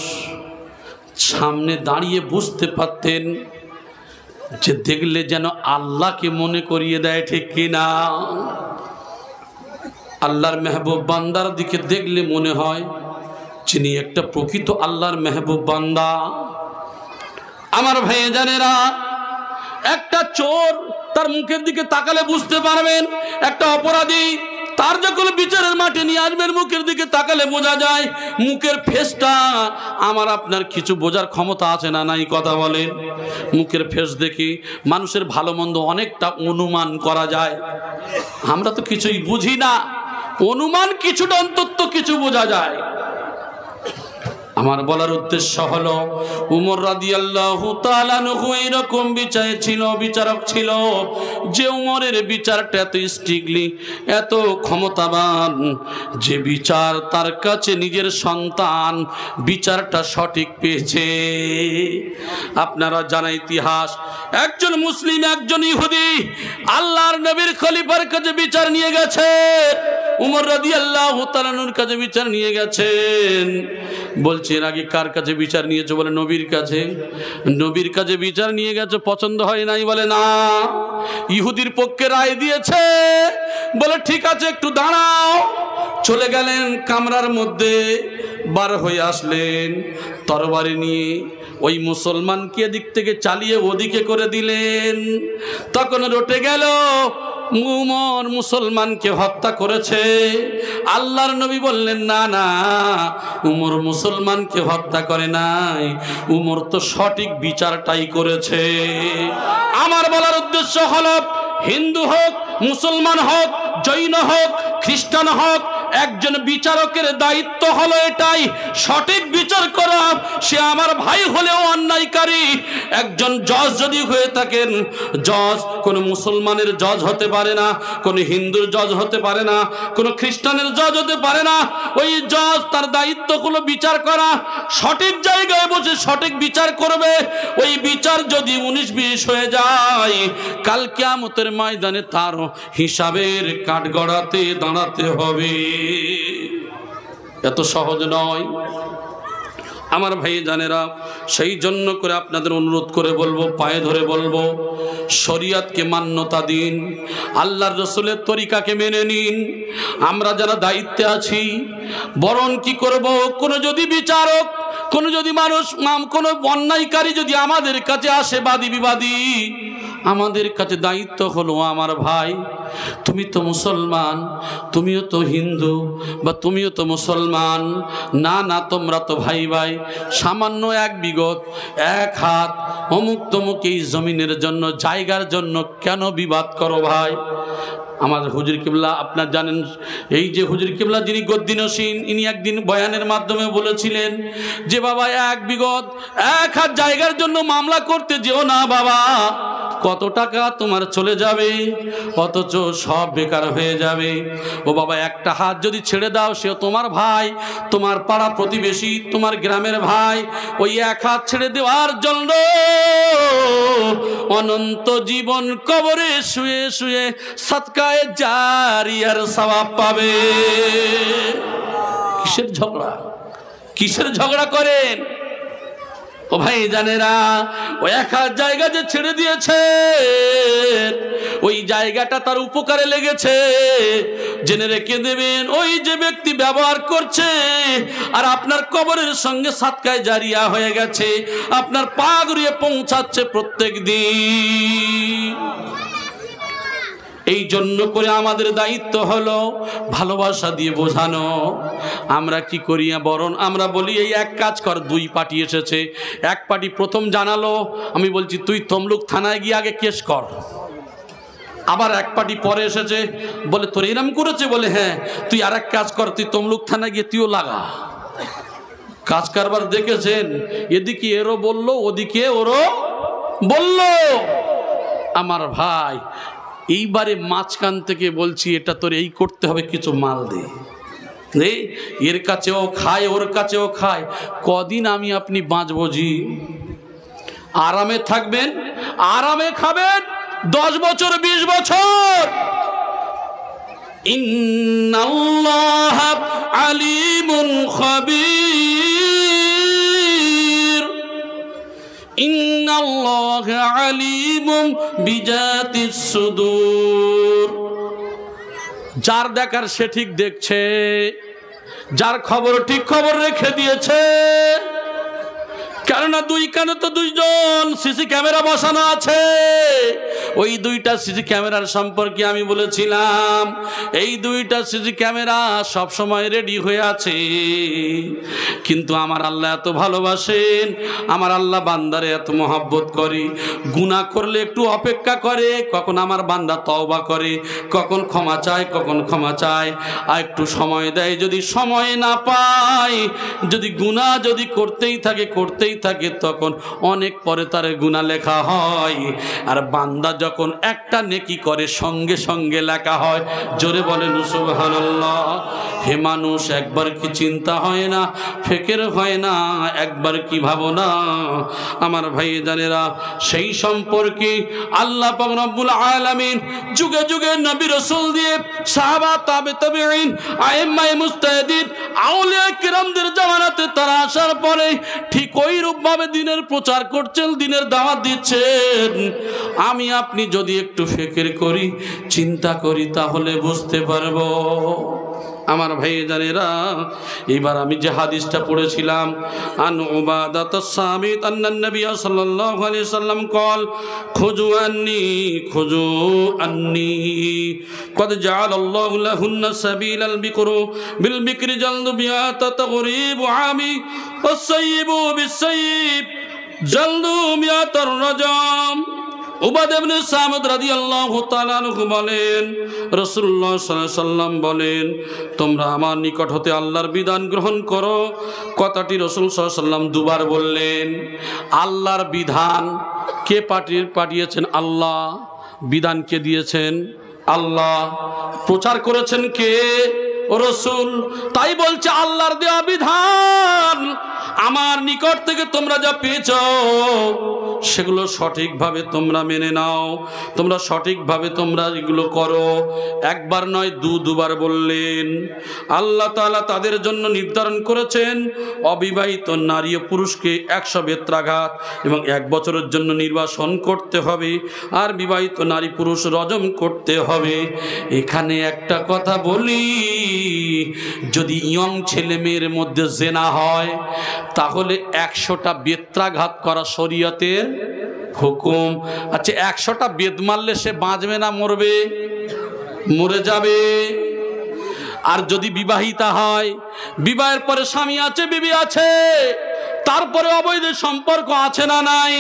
সামনে দাঁড়িয়ে বুঝতে পারতেন যে দেখলে যেন আল্লাহকে মনে করিয়ে দেয়, ঠিক কিনা? আল্লাহর মেহবুব বান্দার দিকে দেখলে মনে হয় যিনি একটা প্রকৃত আল্লাহর মেহবুব বান্দা। আমার ভাই জানেরা, একটা চোর তার মুখের দিকে তাকালে বুঝতে পারবেন, একটা অপরাধী তার যখন বিচারের মাঠে নিয়ে আসবেন মুখের দিকে তাকালে বোঝা যায় মুখের ফেসটা। আমার আপনার কিছু বোঝার ক্ষমতা আছে না নাই? কথা বলেন। মুখের ফেস দেখি মানুষের ভালো মন্দ অনেকটা অনুমান করা যায়। আমরা তো কিছুই বুঝি না, অনুমান কিছুটা অন্তত কিছু বোঝা যায়। আমার বলার উদ্দেশ্য হলো উমর রাদিয়াল্লাহু তাআলা আনহু এরকম বিচারক ছিল যে উমরের বিচারটা এত স্ট্রিক্টলি, এত ক্ষমতাবান যে বিচার তার কাছে নিজের সন্তান বিচারটা সঠিক পেয়েছে। আপনারা জানা ইতিহাস, একজন মুসলিম একজন ইহুদি আল্লাহর নবীর খলিফার কাছে বিচার নিয়ে গেছে। উমর রাদিয়াল্লাহু তাআলা আনহুর কাছে বিচার নিয়ে গেছেন। বলছে এর আগে কার কাছে বিচার নিয়েছো? বলে নবীর কাছে। নবীর কাছে বিচার নিয়ে গেছে, পছন্দ হয় নাই? বলে না, ইহুদির পক্ষে রায় দিয়েছে। বলে ঠিক আছে একটু দাঁড়াও। চলে গেলেন কামরার মধ্যে, বার হয়ে আসলেন তরবারি নিয়ে, ওই মুসলমানকে এদিক থেকে চালিয়ে ওদিকে করে দিলেন। তখন রটে গেল উমর মুসলমানকে হত্যা করেছে। আল্লাহর নবী বললেন, না না, উমর মুসলমানকে হত্যা করে নাই, উমর তো সঠিক বিচারটাই করেছে। আমার বলার উদ্দেশ্য হলো, হিন্দু হোক, মুসলমান হোক, জৈন হোক, খ্রিস্টান হোক, একজন বিচারকের দায়িত্ব হলো এটাই, সঠিক বিচার করা। সে আমার ভাই হলেও অন্যায়কারী। একজন জজ যদি হয়ে থাকেন, জজ কোন মুসলমানের জজ হতে পারে না, কোন হিন্দুর জজ হতে পারে না, কোন খ্রিস্টানের জজ হতে পারে না। ওই জজ তার দায়িত্ব হলো বিচার করা, সঠিক জায়গায় বসে সঠিক বিচার করবে। ওই বিচার যদি 19-20 হয়ে যায়, কাল কিয়ামতের ময়দানে তার হিসাবের কাঠগড়াতে দাঁড়াতে হবে। এত সহজ নয় আমার ভাই জানেরা। সেই জন্য করে আপনাদের অনুরোধ করে বলবো, পায়ে ধরে বলবো, শরিয়তকে মান্যতা দিন, আল্লাহর রসুলের তরিকাকে মেনে নিন। আমরা যারা দায়িত্বে আছি, বরং কি করব, কোনো যদি বিচারক, কোনো যদি মানুষ, কোনো অন্যায়কারী যদি আমাদের কাছে আসে, বাদী বিবাদী, আমাদের কাছে দায়িত্ব হলো, আমার ভাই তুমি তো মুসলমান, তুমিও তো হিন্দু, বা তুমিও তো মুসলমান, না না তোমরা তো ভাই ভাই, সামান্য 1 বিঘত 1 হাত অমুক তমুক এই জমিনের জন্য, জায়গার জন্য কেন বিবাদ করো ভাই? আমার হুজুর কিবলা আপনার জানেন, এই যে হুজুর কিবলা যিনি গদ্দিনসীন, ইনি একদিন বয়ানের মাধ্যমে বলেছিলেন যে বাবা 1 বিঘত 1 হাত জায়গার জন্য মামলা করতে যেও না বাবা, কত টাকা তোমার চলে যাবে, অথচ সব বেকার হয়ে যাবে। ও বাবা, 1টা হাত যদি ছেড়ে দাও, সেও তোমার ভাই, তোমার পাড়া প্রতিবেশী, তোমার গ্রামের ভাই। ওই 1 হাত ছেড়ে দেওয়ার জন্য অনন্ত জীবন কবরে শুয়ে শুয়ে সদকায়ে জারিয়ার সওয়াব পাবে। কিসের ঝগড়া, কিসের ঝগড়া করেন ও ভাই জানেরা? ওই 1 হাত জায়গা যে ছেড়ে দিয়েছে, ওই জায়গাটা তার উপকারে লেগেছে, জেনে রেখে দেবেন। ওই যে ব্যক্তি ব্যবহার করছে আর আপনার কবরের সঙ্গে সাদকায়ে জারিয়া হয়ে গেছে, আপনার পা ঘুরিয়ে পৌঁছাচ্ছে প্রত্যেক দিন। এই জন্য করে আমাদের দায়িত্ব হলো ভালোবাসা দিয়ে বোঝানো। আমরা কি করি, বরং আমরা বলি এই 1 কাজ কর, 2 পার্টি এসেছে, 1 পার্টি প্রথম জানালো, আমি বলছি তুই তমলুক থানায় গিয়ে আগে কেস কর। আবার 1 পার্টি পরে এসেছে, বলে তোর এরম করেছে, বলে হ্যাঁ, তুই আর 1 কাজ কর, তুই তমলুক থানায় গিয়ে তুইও লাগা। কাজ কারবার দেখেছেন, এদিকে এরও বললো, ওদিকে ওরও বললো। আমার ভাই, এইবারে মাঝখান থেকে বলছি, এটা তোর এই করতে হবে, কিছু মাল দে, এর কাছেও খায়, ওর কাছেও খায়, কদিন আমি আপনি বাঁচবো জি? আরামে থাকবেন, আরামে খাবেন, 10 বছর 20 বছর। ইন্নাল্লাহ আলিমুন খাবীর, ইন্নাল্লাহ আলিমুম বিজাতিস সুদূর। যার দেখার সে ঠিক দেখছে, যার খবর ঠিক খবর রেখে দিয়েছে। কেননা 2 কানে তো 2 জন সিসি ক্যামেরা বসানো আছে। ওই 2টা সিসি ক্যামেরার সম্পর্কে আমি বলেছিলাম, এই 2টা সিসি ক্যামেরা সব সময় রেডি হয়ে আছে। কিন্তু আমার আল্লাহ এত ভালোবাসেন, আমার আল্লাহ বান্দারে এত মহব্বত করে, গুনাহ করলে একটু অপেক্ষা করে, কখন আমার বান্দা তওবা করে, কখন ক্ষমা চায়, কখন ক্ষমা চায়, আর একটু সময় দেয়। যদি সময় না পায়, যদি গুনাহ যদি করতেই থাকে তখন অনেক পরে তার গুনাহ লেখা হয়। আর বান্দা যখন একটা নেকি করে, সঙ্গে সঙ্গে লেখা হয়। জোরে বলেন সুবহানাল্লাহ। হে মানুষ, একবার কি চিন্তা হয় না, ফিকির হয় না, একবার কি ভাবনা? আমার ভাই জানেরা, সেই সম্পর্কে আল্লাহ পাক রব্বুল আলামিন যুগে যুগে নবী রাসূল দিয়ে, সাহাবা, তাবেঈন, আইম্মায়ে মুজতাহিদিন, আউলিয়া কিরামদের জামানাতে তারা আসার পরে ঠিক ওই রূপভাবে দিনের প্রচার করছেন, দিনের দাওয়াত দিচ্ছেন। আমি আপনি যদি একটু ফিকির করি, চিন্তা করি, তাহলে বুঝতে পারবো আমার ভাইজানেরা, এবার আমি যে হাদিসটা পড়েছিলাম, আন উবাদাতাস সামিত আন্নান নবী সাল্লাল্লাহু আলাইহি সাল্লাম قال খুযু আন্নী قد جعل الله لهن سبيل البكر بالبكر جلد مئات تغريب عامي والسيب بالسيب جلد مئات الرجم। উবাদা ইবনে সামিত রাদিয়াল্লাহু তাআলা আনহু বলেন, রাসূলুল্লাহ সাল্লাল্লাহু আলাইহি সাল্লাম বলেন, তোমরা আমার নিকট হতে আল্লাহর বিধান গ্রহণ করো। কথাটি রাসূল সাল্লাল্লাহু আলাইহি সাল্লাম দুবার বললেন। আল্লাহর বিধান কে পাঠিয়েছেন? আল্লাহ। বিধান কে দিয়েছেন? আল্লাহ। প্রচার করেছেন কে? রাসূল। তাই বলছে আল্লাহর দেওয়া বিধান আমার নিকট থেকে তোমরা যা পেয়েছো সেগুলো সঠিকভাবে তোমরা মেনে নাও, তোমরা সঠিকভাবে তোমরা এগুলো করো। একবার নয়, দুবার বললেন। আল্লাহ তাআলা তাদের জন্য নির্ধারণ করেছেন অবিবাহিত নারী ও পুরুষকে 100 বেত্রাঘাত এবং 1 বছরের জন্য নির্বাসন করতে হবে, আর বিবাহিত নারী পুরুষ রজম করতে হবে। এখানে একটা কথা বলি, যদি ইয়ং ছেলে মেয়ের মধ্যে জেনা হয় তাহলে 100টা বেত্রাঘাত করা শরীয়তের হুকুম। আচ্ছা, 100টা বেদ মারলে সে বাঁচবে না মরবে? মরে যাবে। আর যদি বিবাহিতা হয়, বিবাহের পরে স্বামী আছে, বিবি আছে, তারপরে অবৈধ সম্পর্ক আছে না নাই?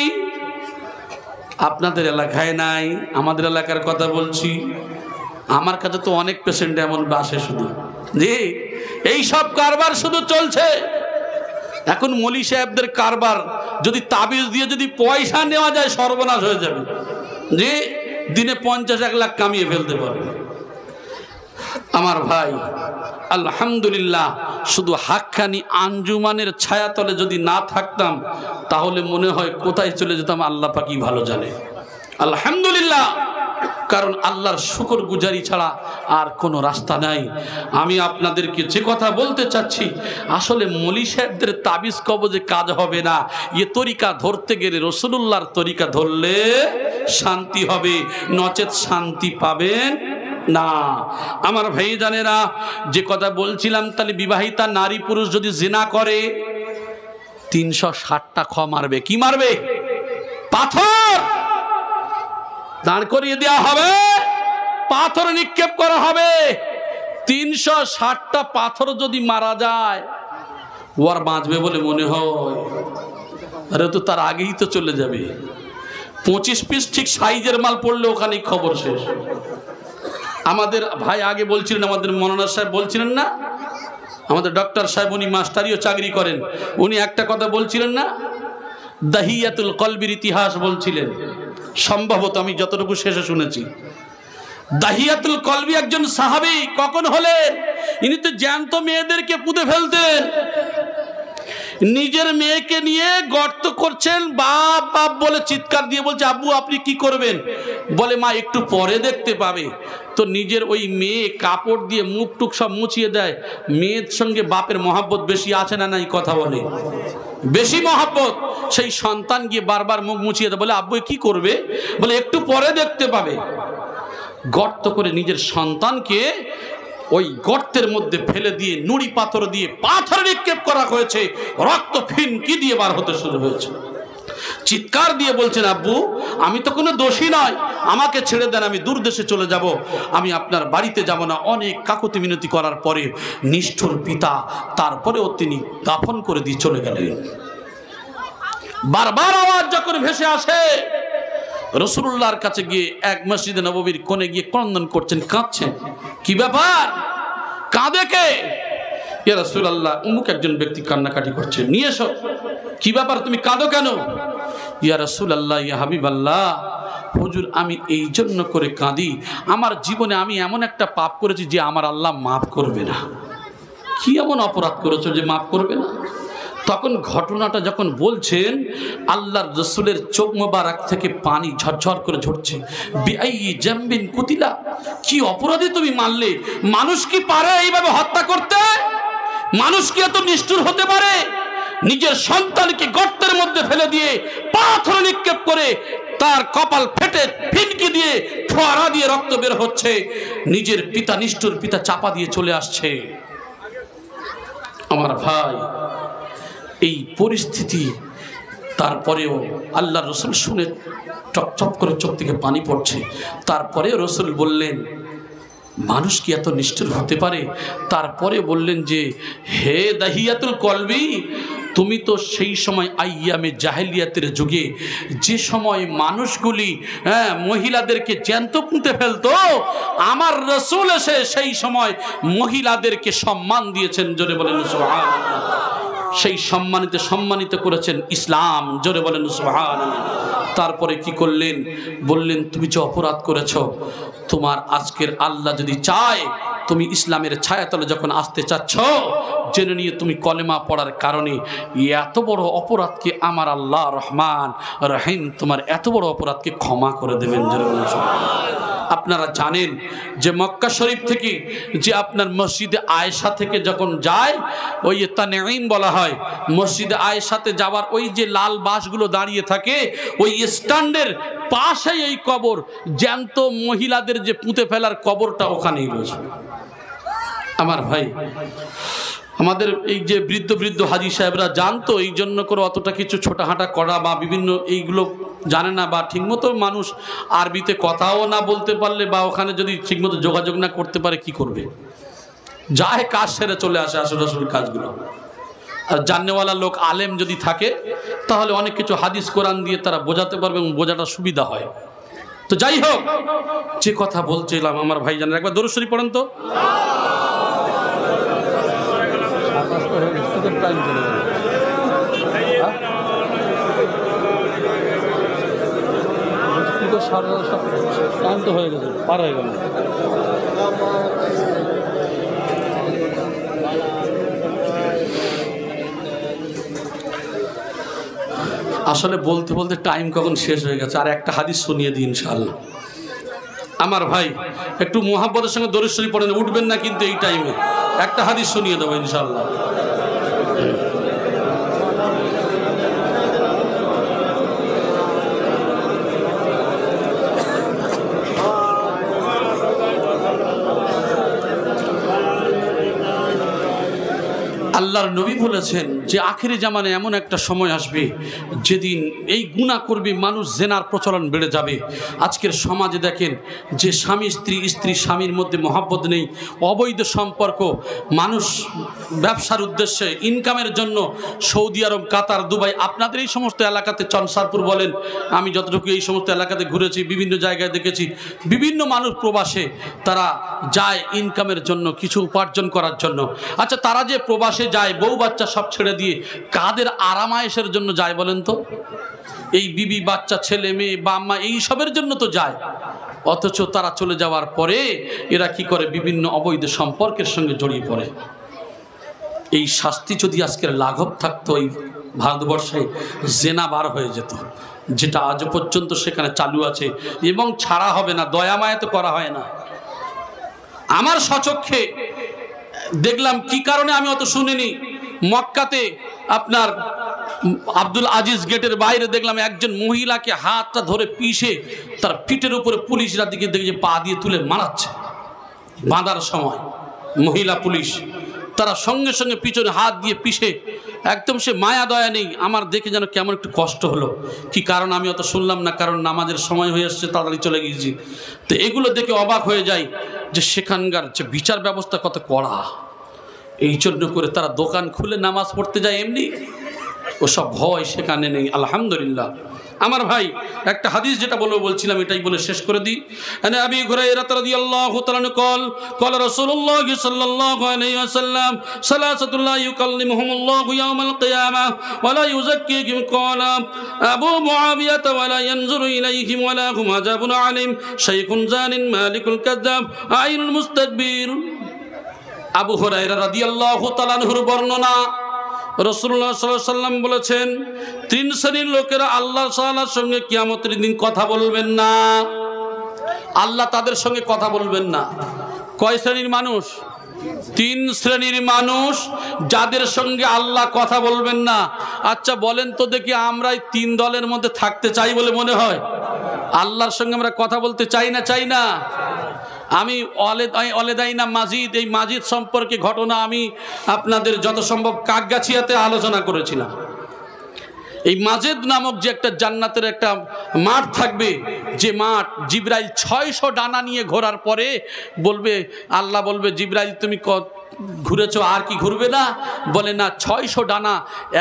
আপনাদের এলাকায় নাই, আমাদের এলাকার কথা বলছি। আমার কাছে তো অনেক পেশেন্ট এমন আসে শুধু, জি এই সব কারবার শুধু চলছে। এখন মৌলী সাহেবদের কারবার, যদি তাবিজ দিয়ে যদি পয়সা নেওয়া যায় সর্বনাশ হয়ে যাবে, যে দিনে 50-1 লাখ কামিয়ে ফেলতে পারবে। আমার ভাই, আলহামদুলিল্লাহ, শুধু হাক্কানি আঞ্জুমানের ছায়াতলে যদি না থাকতাম তাহলে মনে হয় কোথায় চলে যেতাম আল্লাহ পাকই ভালো জানে। আলহামদুলিল্লাহ, কারণ আল্লাহর শুকর গুজারি ছাড়া আর কোনো রাস্তা নাই। আমি আপনাদেরকে যে কথা বলতে চাচ্ছি, আসলে মৌলী সাহেবদের তাবিজ কবজে কাজ হবে না। এ তরিকা ধরতে গেলে রাসূলুল্লাহর তরিকা ধরলে শান্তি হবে, নচেত শান্তি পাবেন না। আমার ভাইজানেরা, যে কথা বলছিলাম, তাহলে বিবাহিতা নারী পুরুষ যদি জিনা করে 360টা খ মারবে। কি মারবে? পাথর দাঁড় করিয়ে দেওয়া হবে, পাথর নিক্ষেপ করা হবে। 360টা পাথর যদি মারা যায়, ও আর বাঁচবে বলে মনে হয়? আরে তো তার আগেই তো চলে যাবে। 25 পিস ঠিক সাইজের মাল পড়লে ওখানেই খবর শেষ। আমাদের ভাই আগে বলছিলেন, আমাদের মৌলানা সাহেব বলছিলেন না, আমাদের ডক্টর সাহেব, উনি মাস্টারিও চাকরি করেন, উনি একটা কথা বলছিলেন না, দাহিয়াতুল কলবির ইতিহাস বলছিলেন। সম্ভবত আমি যতটুকু শেষে শুনেছি, দাহিয়াতুল কলবি একজন সাহাবী কখন হলেন? ইনি তো জ্যান্ত মেয়েদেরকে পুঁতে ফেলতেন। নিজের মেয়েকে নিয়ে গর্ত করছেন, বাপ বাপ বলে চিৎকার দিয়ে বলছে, আব্বু আপনি কি করবেন? বলে, মা একটু পরে দেখতে পাবে। তো নিজের ওই মেয়ে কাপড় দিয়ে মুখ টুক সব মুছিয়ে দেয়। মেয়ের সঙ্গে বাপের মহাব্বত বেশি আছে না নাই? কথা বলে বেশি মহাব্বত। সেই সন্তান গিয়ে বারবার মুখ মুছিয়ে দেয়, বলে আব্বু কি করবে? বলে একটু পরে দেখতে পাবে। গর্ত করে নিজের সন্তানকে ওই গর্তের মধ্যে ফেলে দিয়ে নুড়ি পাথর দিয়ে পাথর নিক্ষেপ করা হয়েছে, রক্ত ফিনকি দিয়ে বার হতে শুরু হয়েছে। চিৎকার দিয়ে বলছেন, আব্বু আমি তো কোনো দোষী নয়, আমাকে ছেড়ে দেন, আমি দূর দেশে চলে যাব, আমি আপনার বাড়িতে যাব না। অনেক কাকুতি মিনতি করার পরে নিষ্ঠুর পিতা তারপরেও তিনি দাফন করে দিয়ে চলে গেলেন। বারবার আওয়াজ যখন ভেসে আসে, রাসূলুল্লাহর কাছে গিয়ে এক মসজিদে নববীর কোণে গিয়ে ক্রন্দন করছেন, কাঁদছেন। কি ব্যাপার? কাঁদে কে? ইয়া রাসূলুল্লাহ, অমুক একজন ব্যক্তি কান্নাকাটি করছে, নিয়ে এসো। কি ব্যাপার, তুমি কাঁদো কেন? ইয়া রাসূলুল্লাহ, ইয়া হাবিবাল্লাহ, হুজুর আমি এই জন্য করে কাঁদি, আমার জীবনে আমি এমন একটা পাপ করেছি যে আমার আল্লাহ মাফ করবে না। কি এমন অপরাধ করেছো যে মাফ করবে না? তখন ঘটনাটা যখন বলছেন, আল্লাহর রাসূলের চোখ মোবারক থেকে পানি ঝরঝর করে ঝরছে। বিআইয়ি জামবিন কুতিলা, কি অপরাধে তুমি মারলে? মানুষ কি পারে এইভাবে হত্যা করতে? মানুষ কি এত নিষ্ঠুর হতে পারে? নিজের সন্তানকে গর্তের মধ্যে ফেলে দিয়ে পাথর নিক্ষেপ করে তার কপাল ফেটে ফিনকি দিয়ে ফোয়ারা দিয়ে রক্ত বের হচ্ছে। নিজের পিতা, নিষ্ঠুর পিতা চাপা দিয়ে চলে আসছে। আমার ভাই, এই পরিস্থিতি তারপরেও আল্লাহ রসুল শুনে চপচপ করে চোখ থেকে পানি পড়ছে, তারপরেও রসুল বললেন মানুষ কি এত নিষ্ঠুর হতে পারে? তারপরে বললেন যে হে দাহিয়াতুল কলবি, তুমি তো সেই সময় আইয়ামে জাহেলিয়াতের যুগে যে সময় মানুষগুলি মহিলাদেরকে জ্যান্ত পুঁতে ফেলতো, আমার রসুল এসে সেই সময় মহিলাদেরকে সম্মান দিয়েছেন। জোরে বলেন সুবহানাল্লাহ। সেই সম্মানিত করেছেন ইসলাম। জোরে বলেন সুবহানাল্লাহ। তারপরে কি করলেন? বললেন তুমি যে অপরাধ করেছ, তোমার আজকের আল্লাহ যদি চায় তুমি ইসলামের ছায়াতলে যখন আসতে চাচ্ছ, জেনে নিয়ে তুমি কলেমা পড়ার কারণে এত বড় অপরাধকে আমার আল্লাহ রহমান রহিম তোমার এত বড় অপরাধকে ক্ষমা করে দেবেন। আপনারা জানেন যে মক্কা শরীফ থেকে যে আপনার মসজিদে আয়েশা থেকে যখন যায়, ওই তানঈম বলা হয়, মসজিদে আয়েশাতে যাওয়ার ওই যে লাল বাসগুলো দাঁড়িয়ে থাকে, ওই স্ট্যান্ডের পাশেই এই কবর, জ্যান্ত মহিলাদের যে পুঁতে ফেলার কবরটা ওখানেই রয়েছে। আমার ভাই, আমাদের এই যে বৃদ্ধ হাজি সাহেবরা জানতো, এই জন্য করে অতটা কিছু ছোটাহাঁটা করা বা বিভিন্ন এইগুলো জানে না, বা ঠিকমতো মানুষ আরবিতে কথাও না বলতে পারলে বা ওখানে যদি ঠিকমতো যোগাযোগ না করতে পারে কি করবে? যায় কাজ সেরে চলে আসে আসল কাজগুলো। আর জাননেওয়ালা লোক আলেম যদি থাকে তাহলে অনেক কিছু হাদিস কোরআন দিয়ে তারা বোঝাতে পারবে এবং বোঝাটা সুবিধা হয়। তো যাই হোক, যে কথা বলছিলাম আমার ভাই জানেন, একবার দরুদ শরীফ পড়েন তো। শান্ত হয়ে গেছে, পার হয়ে গেল। আসলে বলতে বলতে টাইম কখন শেষ হয়ে গেছে। আর একটা হাদিস শুনিয়ে দিই ইনশাআল্লাহ। আমার ভাই একটু মুহাব্বতের সঙ্গে দরুদ শরীফ পড়েন, উঠবেন না কিন্তু এই টাইমে। একটা হাদিস শুনিয়ে দেবো ইনশাআল্লাহ। আল্লাহর নবী বলেছেন যে আখিরি জামানে এমন একটা সময় আসবে যেদিন এই গুনাহ করবে মানুষ, জেনার প্রচলন বেড়ে যাবে। আজকের সমাজে দেখেন যে স্বামী স্ত্রী স্বামীর মধ্যে মহব্বত নেই, অবৈধ সম্পর্ক, মানুষ ব্যবসার উদ্দেশ্যে ইনকামের জন্য সৌদি আরব, কাতার, দুবাই, আপনাদের এই সমস্ত এলাকাতে চনসারপুর বলেন, আমি যতটুকু এই সমস্ত এলাকাতে ঘুরেছি, বিভিন্ন জায়গায় দেখেছি বিভিন্ন মানুষ প্রবাসে তারা যায় ইনকামের জন্য, কিছু উপার্জন করার জন্য। আচ্ছা, তারা যে প্রবাসে যায় বউ বাচ্চা সব ছেড়ে দিয়ে কাদের আরামায়েশের জন্য যায় বলেন তো? এই বিবি বাচ্চা ছেলে মেয়ে বাম্মা এইসবের জন্য তো যায়। অথচ তারা চলে যাওয়ার পরে এরা কি করে? বিভিন্ন অবৈধ সম্পর্কের সঙ্গে জড়িয়ে পড়ে। এই শাস্তি যদি আজকের লাঘব থাকতো, এই ভারতবর্ষে জেনা বার হয়ে যেত, যেটা আজ পর্যন্ত সেখানে চালু আছে এবং ছাড়া হবে না। দয়া মায়া তো করা হয় না। আমার স্বচক্ষে দেখলাম, কি কারণে আমি অত শুনিনি, মক্কাতে আপনার আব্দুল আজিজ গেটের বাইরে দেখলাম একজন মহিলাকে হাতটা ধরে পিষে তার পিঠের উপরে পুলিশরা দিকে দেখে পা দিয়ে তুলে মারাচ্ছে। বাঁধার সময় মহিলা পুলিশ, তারা সঙ্গে সঙ্গে পিছনে হাত দিয়ে পিষে, একদম সে মায়া দয়া নেই। আমার দেখে যেন কেমন একটু কষ্ট হলো। কি কারণ আমি অত শুনলাম না, কারণ নামাজের সময় হয়ে আসছে, তাড়াতাড়ি চলে গিয়েছি। তো এগুলো দেখে অবাক হয়ে যায় যে সেখানকার যে বিচার ব্যবস্থা কত কড়া। এই জন্য করে তারা দোকান খুলে নামাজ পড়তে যায় এমনি, ওসব ভয় সেখানে নেই। আলহামদুলিল্লাহ। আমার ভাই একটা হাদিস যেটা বলছিলাম এটাই বলে শেষ করে দিই। আবি হুরায়রা রাদিয়াল্লাহু তাআলা قال رسول الله صلى الله عليه وسلم ثلاثه لا يكلمهم الله يوم القيامه ولا يزكيهم قال ابو معاويه ولا ينظر اليهم ولا هم عذاب عليم شيخ زان مالك الكذاب عين المستكبر। আবু হুরায়রা রাদিয়াল্লাহু তাআলা আনহুর বর্ণনা, রাসূলুল্লাহ সাল্লাল্লাহু আলাইহি ওয়াসাল্লাম বলেছেন, তিন শ্রেণীর লোকেরা আল্লাহ তাআলার সঙ্গে কিয়ামতের দিন কথা বলবেন না। আল্লাহ তাদের সঙ্গে কথা বলবেন না। কয় শ্রেণীর মানুষ? তিন শ্রেণীর মানুষ যাদের সঙ্গে আল্লাহ কথা বলবেন না। আচ্ছা বলেন তো দেখি, আমরা এই তিন দলের মধ্যে থাকতে চাই বলে মনে হয়? আল্লাহর সঙ্গে আমরা কথা বলতে চাই না? আমি অলেদাইনা মাজিদ, এই মাজিদ সম্পর্কে ঘটনা আমি আপনাদের যত সম্ভব কাকগাছিয়াতে আলোচনা করেছিলাম। এই মাজিদ নামক যে একটা জান্নাতের একটা মাঠ থাকবে, যে মাঠ জিবরাইল 600 ডানা নিয়ে ঘোরার পরে বলবে, আল্লাহ বলবে জিবরাইল তুমি ঘুরেছ, আর কি ঘুরবে না? বলে না, 600 ডানা,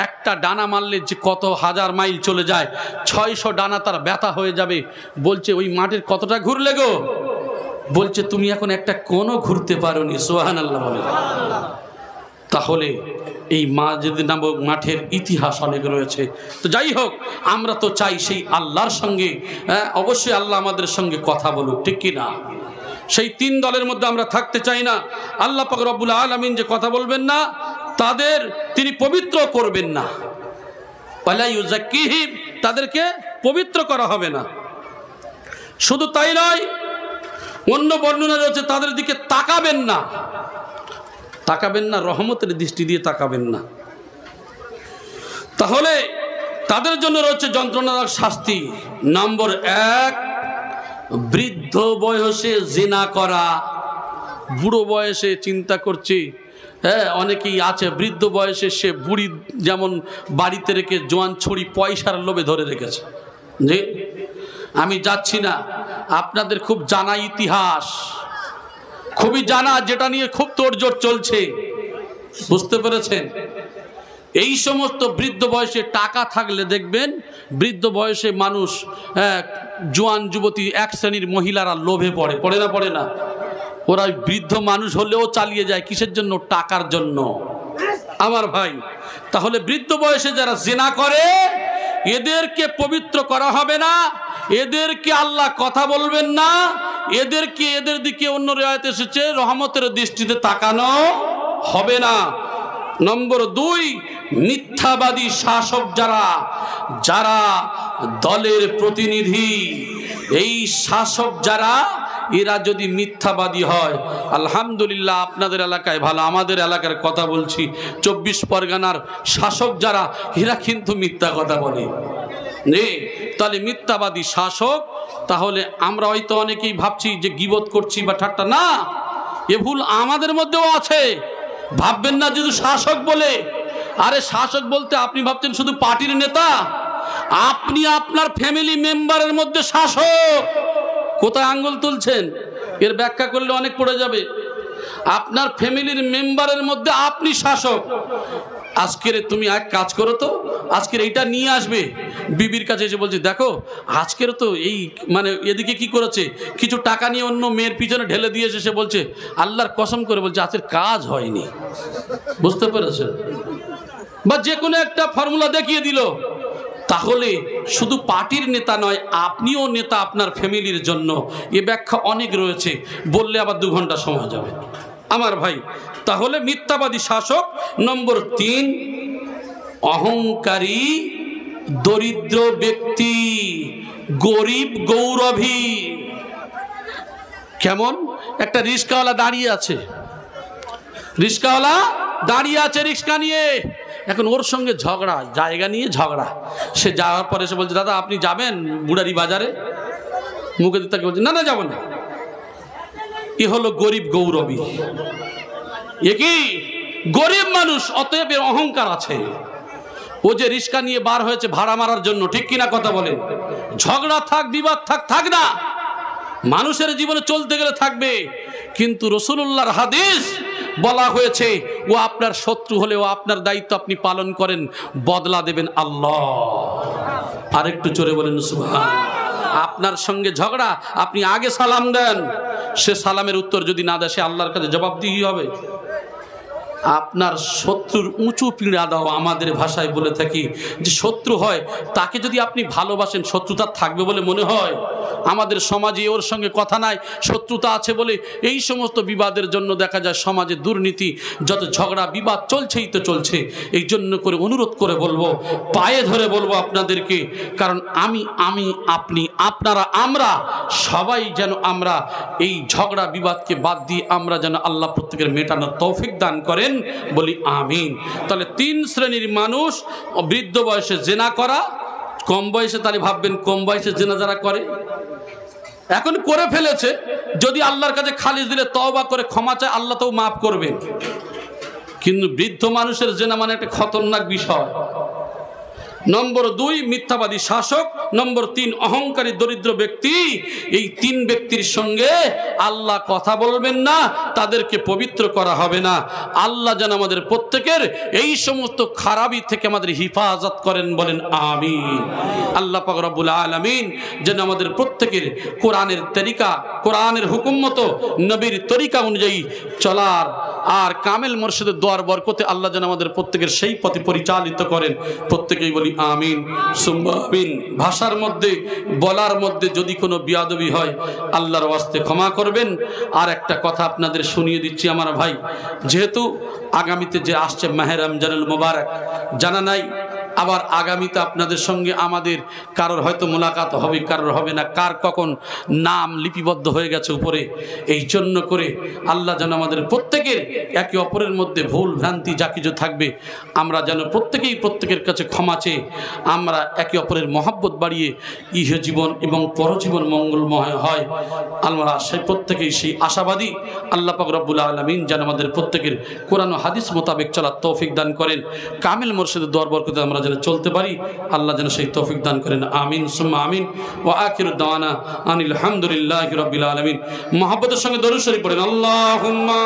একটা ডানা মারলে যে কত হাজার মাইল চলে যায়, 600 ডানা তার ব্যথা হয়ে যাবে। বলছে ওই মাঠের কতটা ঘুরলে গো? বলছে তুমি এখন একটা কোনও ঘুরতে পারোনি। সুবহানাল্লাহ বলে। তাহলে এই মাজিদ নামক মাঠের ইতিহাস অনেক রয়েছে। তো যাই হোক, আমরা তো চাই সেই আল্লাহর সঙ্গে, অবশ্যই আল্লাহ আমাদের সঙ্গে কথা বলুক, ঠিক কি না? সেই 3 দলের মধ্যে আমরা থাকতে চাই না। আল্লাহ পাক রব্বুল আলামিন যে কথা বলবেন না, তাদের তিনি পবিত্র করবেন না। ওয়ালা ইউযাক্কিহিম, তাদেরকে পবিত্র করা হবে না। শুধু তাই নয়, অন্য বর্ণনা রয়েছে তাদের দিকে তাকাবেন না। তাকাবেন না, রহমতের দৃষ্টি দিয়ে তাকাবেন না। তাহলে তাদের জন্য রয়েছে যন্ত্রণাদায়ক শাস্তি। নম্বর 1, বৃদ্ধ বয়সে জিনা করা। বুড়ো বয়সে চিন্তা করছি, হ্যাঁ, অনেকেই আছে বৃদ্ধ বয়সে সে বুড়ি যেমন বাড়িতে রেখে জোয়ান ছড়ি পয়সার লোভে ধরে রেখেছে। জি, আমি যাচ্ছি না, আপনাদের খুব জানা ইতিহাস, খুবই জানা, যেটা নিয়ে খুব তোড়জোড় চলছে, বুঝতে পেরেছেন? এই সমস্ত বৃদ্ধ বয়সে টাকা থাকলে দেখবেন বৃদ্ধ বয়সে মানুষ, জোয়ান যুবতী, এক শ্রেণীর মহিলারা লোভে পড়ে না? পড়ে না? ওরা বৃদ্ধ মানুষ হলেও চালিয়ে যায়, কিসের জন্য? টাকার জন্য। আমার ভাই, তাহলে বৃদ্ধ বয়সে যারা জিনা করে এদেরকে পবিত্র করা হবে না, এদেরকে আল্লাহ কথা বলবেন না, এদেরকে, এদের দিকে অন্য রিওয়ায়াতে এসেছে রহমতের দৃষ্টিতে তাকানো হবে না। নম্বর 2, মিথ্যাবাদী শাসক যারা দলের প্রতিনিধি, এই শাসক যারা, এরা যদি মিথ্যাবাদী হয়, আলহামদুলিল্লাহ আপনাদের এলাকায় ভালো, আমাদের এলাকার কথা বলছি, 24 পরগনার শাসক যারা, এরা কিন্তু মিথ্যা কথা বলে। তাহলে মিথ্যাবাদী শাসক, তাহলে আমরা হয়তো অনেকেই ভাবছি যে গীবত করছি বা ঠাট্টা, না, এ ভুল আমাদের মধ্যেও আছে। ভাববেন না যদি শাসক বলে, আরে শাসক বলতে আপনি ভাবছেন শুধু পার্টির নেতা, আপনি আপনার ফ্যামিলি মেম্বারের মধ্যে শাসক। কোথায় আঙ্গুল তুলছেন? এর ব্যাখ্যা করলে অনেক পড়ে যাবে। আপনার ফ্যামিলির মেম্বারের মধ্যে আপনি শাসক। আজকের তুমি এক কাজ করো তো, আজকের এইটা নিয়ে আসবে, বিবির কাছে এসে বলছে দেখো আজকের তো এই মানে এদিকে কি করেছে, কিছু টাকা নিয়ে অন্য মেয়ের পিছনে ঢেলে দিয়ে এসে বলছে, আল্লাহর কসম করে বলছে আজকের কাজ হয়নি। বুঝতে পেরেছেন? বা যে কোনো একটা ফর্মুলা দেখিয়ে দিল। তাহলে শুধু পার্টির নেতা নয়, আপনিও নেতা আপনার ফ্যামিলির জন্য। এ ব্যাখ্যা অনেক রয়েছে, বললে আবার 2 ঘন্টা সময় যাবে আমার ভাই। তাহলে মিথ্যাবাদী শাসক। নম্বর 3, অহংকারী দরিদ্র ব্যক্তি, গরিব গৌরবী। কেমন? একটা রিস্কাওয়ালা দাঁড়িয়ে আছে, রিস্কা নিয়ে, এখন ওর সঙ্গে ঝগড়া, জায়গা নিয়ে ঝগড়া। সে যাওয়ার পরে এসে বলছে দাদা আপনি যাবেন বুড়ারি বাজারে? মুখে দিতে বলছে না যাবো না। এ হলো গরিব গৌরবী। এ কি গরিব মানুষ, অতএব অহংকার আছে। ও যে রিস্কা নিয়ে বার হয়েছে ভাড়া মারার জন্য, ঠিক কিনা কথা বলেন? ঝগড়া থাক, বিবাদ থাক না, মানুষের জীবনে চলতে গেলে থাকবে। কিন্তু রাসূলুল্লাহর হাদিস বলা হয়েছে, ও আপনার শত্রু হলেও আপনার দায়িত্ব আপনি পালন করেন, বদলা দেবেন আল্লাহ। আরেকটু জোরে বলেন সুবহানাল্লাহ। আপনার সঙ্গে ঝগড়া, আপনি আগে সালাম দেন, সে সালামের উত্তর যদি না দেয় সে আল্লাহর কাছে জবাবদিহি হবে। আপনার শত্রুর উঁচু পিঁড়া দাও, আমাদের ভাষায় বলে থাকি যে শত্রু হয় তাকে যদি আপনি ভালোবাসেন, শত্রুতা থাকবে বলে মনে হয়? আমাদের সমাজে ওর সঙ্গে কথা নাই, শত্রুতা আছে বলে এই সমস্ত বিবাদের জন্য দেখা যায় সমাজে দুর্নীতি, যত ঝগড়া বিবাদ চলছেই তো চলছে। এই জন্য করে অনুরোধ করে বলবো, পায়ে ধরে বলবো আপনাদেরকে, কারণ আমি আপনি আপনারা আমরা সবাই যেন আমরা এই ঝগড়া বিবাদকে বাদ দিয়ে আমরা যেন আল্লাহ প্রত্যেকের মেটানোর তৌফিক দান করেন, বলি আমিন। তাহলে 3 শ্রেণীর মানুষ, বৃদ্ধ বয়সে জেনা করা, কম বয়সে, তাহলে ভাববেন কম বয়সে জেনা যারা করে, এখন করে ফেলেছে, যদি আল্লাহর কাছে খালিস দিলে তওবা করে ক্ষমা চায়, আল্লাহ তো মাফ করবেন। কিন্তু বৃদ্ধ মানুষের জেনা মানে একটা খতরনাক বিষয়। নম্বর 2 মিথ্যাবাদী শাসক, নম্বর 3 অহংকারী দরিদ্র ব্যক্তি। এই 3 ব্যক্তির সঙ্গে আল্লাহ কথা বলবেন না, তাদেরকে পবিত্র করা হবে না। আল্লাহ যেন আমাদের প্রত্যেকের এই সমস্ত খারাপি থেকে আমাদের হিফাজত করেন, বলেন আমিন। আল্লাহ পাক রব্বুল আলামিন যেন আমাদের প্রত্যেকের কোরআনের তরিকা, কোরআনের হুকুম মতো নবীর তরিকা অনুযায়ী চলার আর কামেল মুর্শিদের দোয়ার বরকতে আল্লাহ যেন আমাদের প্রত্যেকের সেই পথে পরিচালিত করেন। প্রত্যেকেই বলি আমিন সুম্মা আমিন। ভাষার মধ্যে বলার মধ্যে যদি কোনো বিয়াদবি হয় আল্লাহর ওয়াস্তে ক্ষমা করবেন। আর একটা কথা আপনাদের শুনিয়ে দিচ্ছি আমার ভাই, যেহেতু আগামীতে যে আসছে মাহে রমজানুল মুবারক জানা নাই, আবার আগামীতে আপনাদের সঙ্গে আমাদের কারোর হয়তো মোলাকাত হবে, কারোর হবে না, কার কখন নাম লিপিবদ্ধ হয়ে গেছে উপরে। এই জন্য করে আল্লাহ যেন আমাদের প্রত্যেকের একে অপরের মধ্যে ভুল ভ্রান্তি যা কিছু থাকবে আমরা যেন প্রত্যেকেই প্রত্যেকের কাছে ক্ষমা চেয়ে আমরা একে অপরের মহব্বত বাড়িয়ে ইহ জীবন এবং পরজীবন মঙ্গলময় হয়। আমরা সেই প্রত্যেকেই সেই আশাবাদী। আল্লাহ পাক রব্বুল আলামিন যেন আমাদের প্রত্যেকের কোরআন ও হাদিস মোতাবেক চলার তৌফিক দান করেন। কামিল মুর্শিদের দরবার বরকতে আমরা যেন চলতে পারি, আল্লাহ যেন সেই তৌফিক দান করেন। আমিন সুম্মা আমিন। ওয়া আখিরু দাওয়ানা আনিল হামদুলিল্লাহি রাব্বিল আলামিন। মুহাব্বতের সঙ্গে দরুদ শরীফ পড়েন। আল্লাহুম্মা